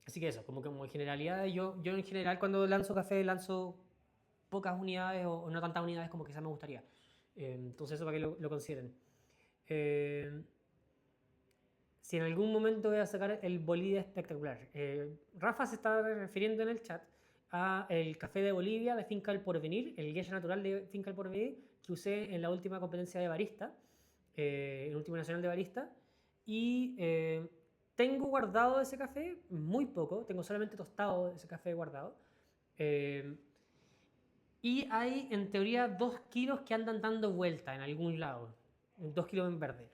Speaker 1: Así que eso, como en generalidad, yo en general cuando lanzo café lanzo pocas unidades o no tantas unidades como quizás me gustaría. Entonces eso para que lo consideren. Eh, si en algún momento voy a sacar el Bolivia espectacular. Rafa se está refiriendo en el chat a el café de Bolivia de Finca del Porvenir, el Geisha natural de Finca del Porvenir que usé en la última competencia de barista, en el último nacional de barista. Y tengo guardado ese café muy poco, tengo solamente tostado ese café guardado. Eh, y hay en teoría 2 kilos que andan dando vuelta en algún lado, 2 kilos en verde.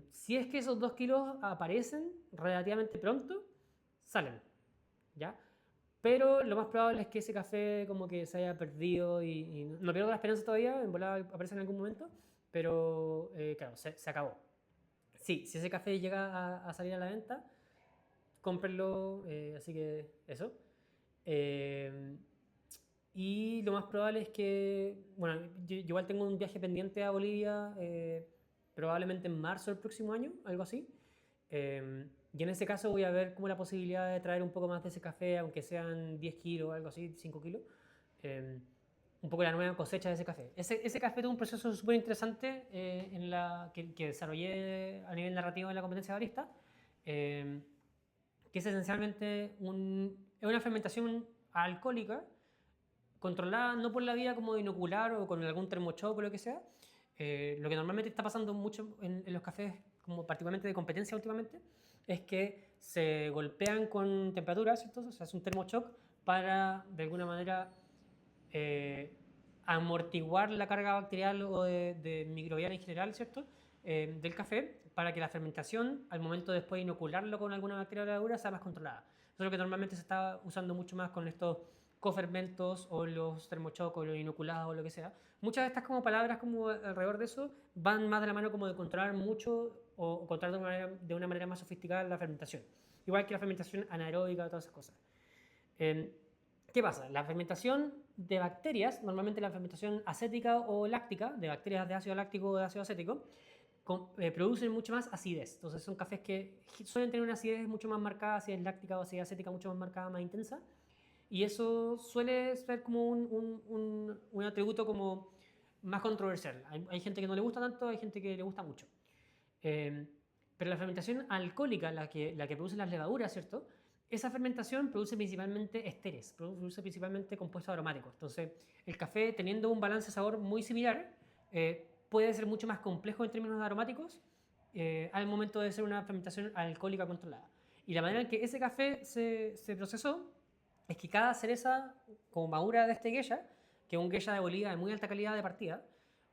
Speaker 1: Si es que esos 2 kilos aparecen relativamente pronto, salen, ¿ya? Pero lo más probable es que ese café como que se haya perdido y no pierdo la esperanza todavía, en volada aparece en algún momento, pero claro, se acabó. Sí, si ese café llega a salir a la venta, cómprenlo, así que eso. Eh, y lo más probable es que, bueno, yo igual tengo un viaje pendiente a Bolivia, probablemente en marzo del próximo año, algo así. Y en ese caso voy a ver como la posibilidad de traer un poco más de ese café, aunque sean 10 kilos, algo así, 5 kilos. Eh, un poco la nueva cosecha de ese café. Ese café tuvo un proceso súper interesante que desarrollé a nivel narrativo en la competencia de barista, eh, que es esencialmente es una fermentación alcohólica controlada no por la vía como inocular o con algún termochoc o lo que sea. Lo que normalmente está pasando mucho en los cafés, como particularmente de competencia últimamente, es que se golpean con temperaturas, ¿cierto? O sea, es un termochoc para, de alguna manera, amortiguar la carga bacterial o de microbiana en general, ¿cierto? Del café, para que la fermentación, al momento de después de inocularlo con alguna bacteria o levadura, sea más controlada. Eso es lo que normalmente se está usando mucho más con estos cofermentos o los termochocos, o los inoculados o lo que sea. Muchas de estas como palabras como alrededor de eso van más de la mano como de controlar mucho o controlar de una manera más sofisticada la fermentación. Igual que la fermentación anaeróbica, todas esas cosas. ¿Qué pasa? La fermentación de bacterias, normalmente la fermentación acética o láctica, de bacterias de ácido láctico o de ácido acético, producen mucho más acidez. Entonces son cafés que suelen tener una acidez mucho más marcada, acidez láctica o acidez acética mucho más marcada, más intensa. Y eso suele ser como un atributo como más controversial. Hay gente que no le gusta tanto, hay gente que le gusta mucho. Eh, pero la fermentación alcohólica, la que producen las levaduras, ¿cierto? Esa fermentación produce principalmente esteres, produce principalmente compuestos aromáticos. Entonces, el café, teniendo un balance de sabor muy similar, puede ser mucho más complejo en términos de aromáticos al momento de ser una fermentación alcohólica controlada. Y la manera en que ese café se procesó es que cada cereza como madura de este geisha, que es un geisha de Bolivia de muy alta calidad de partida,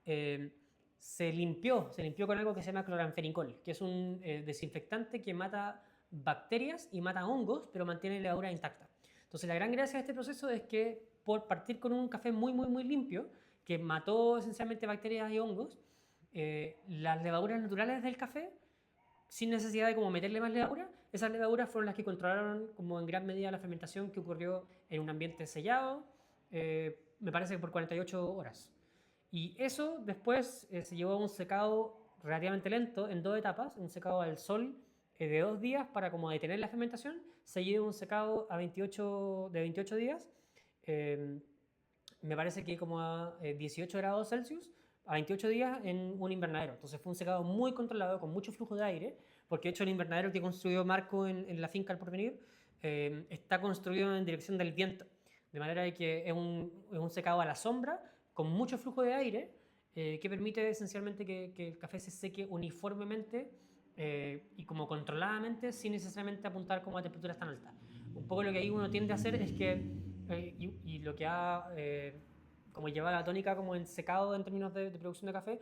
Speaker 1: eh, se limpió con algo que se llama cloranfenicol, que es un desinfectante que mata bacterias y mata hongos, pero mantiene la levadura intacta. Entonces la gran gracia de este proceso es que por partir con un café muy limpio, que mató esencialmente bacterias y hongos, las levaduras naturales del café, sin necesidad de como meterle más levadura, esas levaduras fueron las que controlaron como en gran medida la fermentación que ocurrió en un ambiente sellado, me parece que por 48 horas. Y eso después se llevó a un secado relativamente lento en 2 etapas, un secado al sol de 2 días para como detener la fermentación, seguido un secado a 28 días, eh, me parece que como a 18 grados Celsius, a 28 días en un invernadero. Entonces fue un secado muy controlado, con mucho flujo de aire, porque de hecho el invernadero que construyó Marco en la finca El Porvenir está construido en dirección del viento, de manera de que es un secado a la sombra, con mucho flujo de aire, que permite esencialmente que el café se seque uniformemente y como controladamente, sin necesariamente apuntar como a temperaturas tan altas. Un poco lo que ahí uno tiende a hacer es que, y lo que ha como lleva la tónica como en secado en términos de producción de café,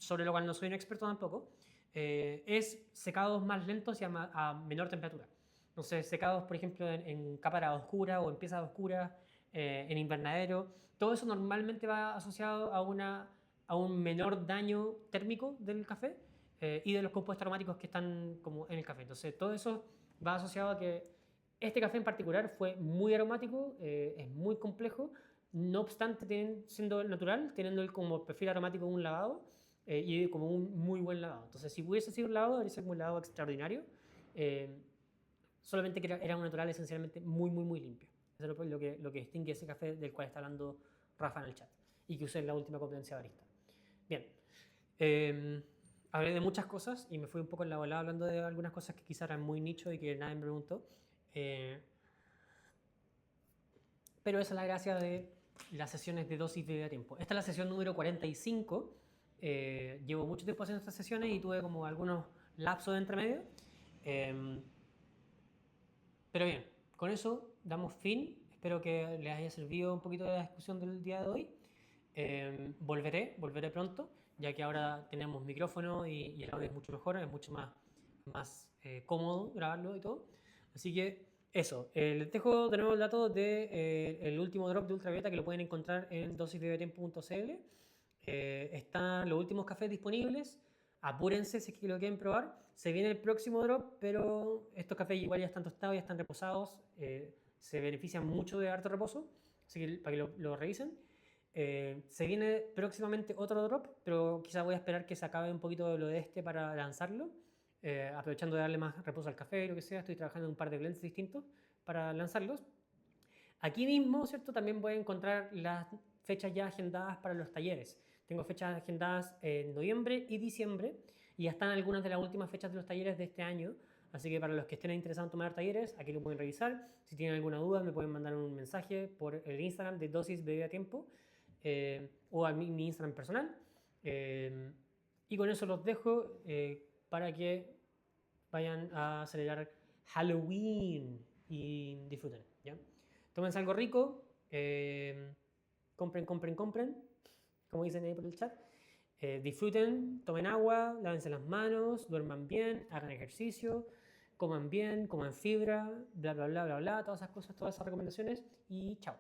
Speaker 1: sobre lo cual no soy un experto tampoco, es secados más lentos y a menor temperatura. Entonces, secados, por ejemplo, en cámara oscura o en piezas oscuras, en invernadero, todo eso normalmente va asociado a un menor daño térmico del café y de los compuestos aromáticos que están como en el café. Entonces, todo eso va asociado a que este café en particular fue muy aromático, es muy complejo, no obstante, siendo natural, teniendo el como perfil aromático de un lavado y como un muy buen lavado. Entonces, si hubiese sido un lavado, habría sido un lavado extraordinario, eh, solamente que era un natural esencialmente muy limpio. Eso es lo que distingue ese café del cual está hablando Rafa en el chat y que usé en la última competencia barista. Bien, hablé de muchas cosas y me fui un poco en la volada hablando de algunas cosas que quizás eran muy nicho y que nadie me preguntó. Pero esa es la gracia de las sesiones de dosis de tiempo. Esta es la sesión número 45. Llevo mucho tiempo haciendo estas sesiones y tuve como algunos lapsos de entre medio. Pero bien, con eso damos fin. Espero que les haya servido un poquito de la discusión del día de hoy. Volveré pronto, ya que ahora tenemos micrófono y el audio es mucho mejor, es mucho más cómodo grabarlo y todo. Así que eso, les dejo de nuevo el dato del último drop de ultravioleta que lo pueden encontrar en dosisdebtempo.cl. Están los últimos cafés disponibles. Apúrense si es que lo quieren probar. Se viene el próximo drop, pero estos cafés igual ya están tostados, ya están reposados. Se benefician mucho de harto reposo, así que para que lo revisen. Se viene próximamente otro drop, pero quizás voy a esperar que se acabe un poquito de lo de este para lanzarlo. Aprovechando de darle más reposo al café, lo que sea, estoy trabajando en un par de blends distintos para lanzarlos. Aquí mismo, ¿cierto? También voy a encontrar las fechas ya agendadas para los talleres. Tengo fechas agendadas en noviembre y diciembre y ya están algunas de las últimas fechas de los talleres de este año. Así que para los que estén interesados en tomar talleres, aquí lo pueden revisar. Si tienen alguna duda, me pueden mandar un mensaje por el Instagram de Dosis Bebida Tiempo o a mi Instagram personal. Y con eso los dejo para que vayan a celebrar Halloween y disfruten, ¿ya? Tómense algo rico, compren, como dicen ahí por el chat. Disfruten, tomen agua, lávense las manos, duerman bien, hagan ejercicio, coman bien, coman fibra, bla, todas esas cosas, todas esas recomendaciones y chao.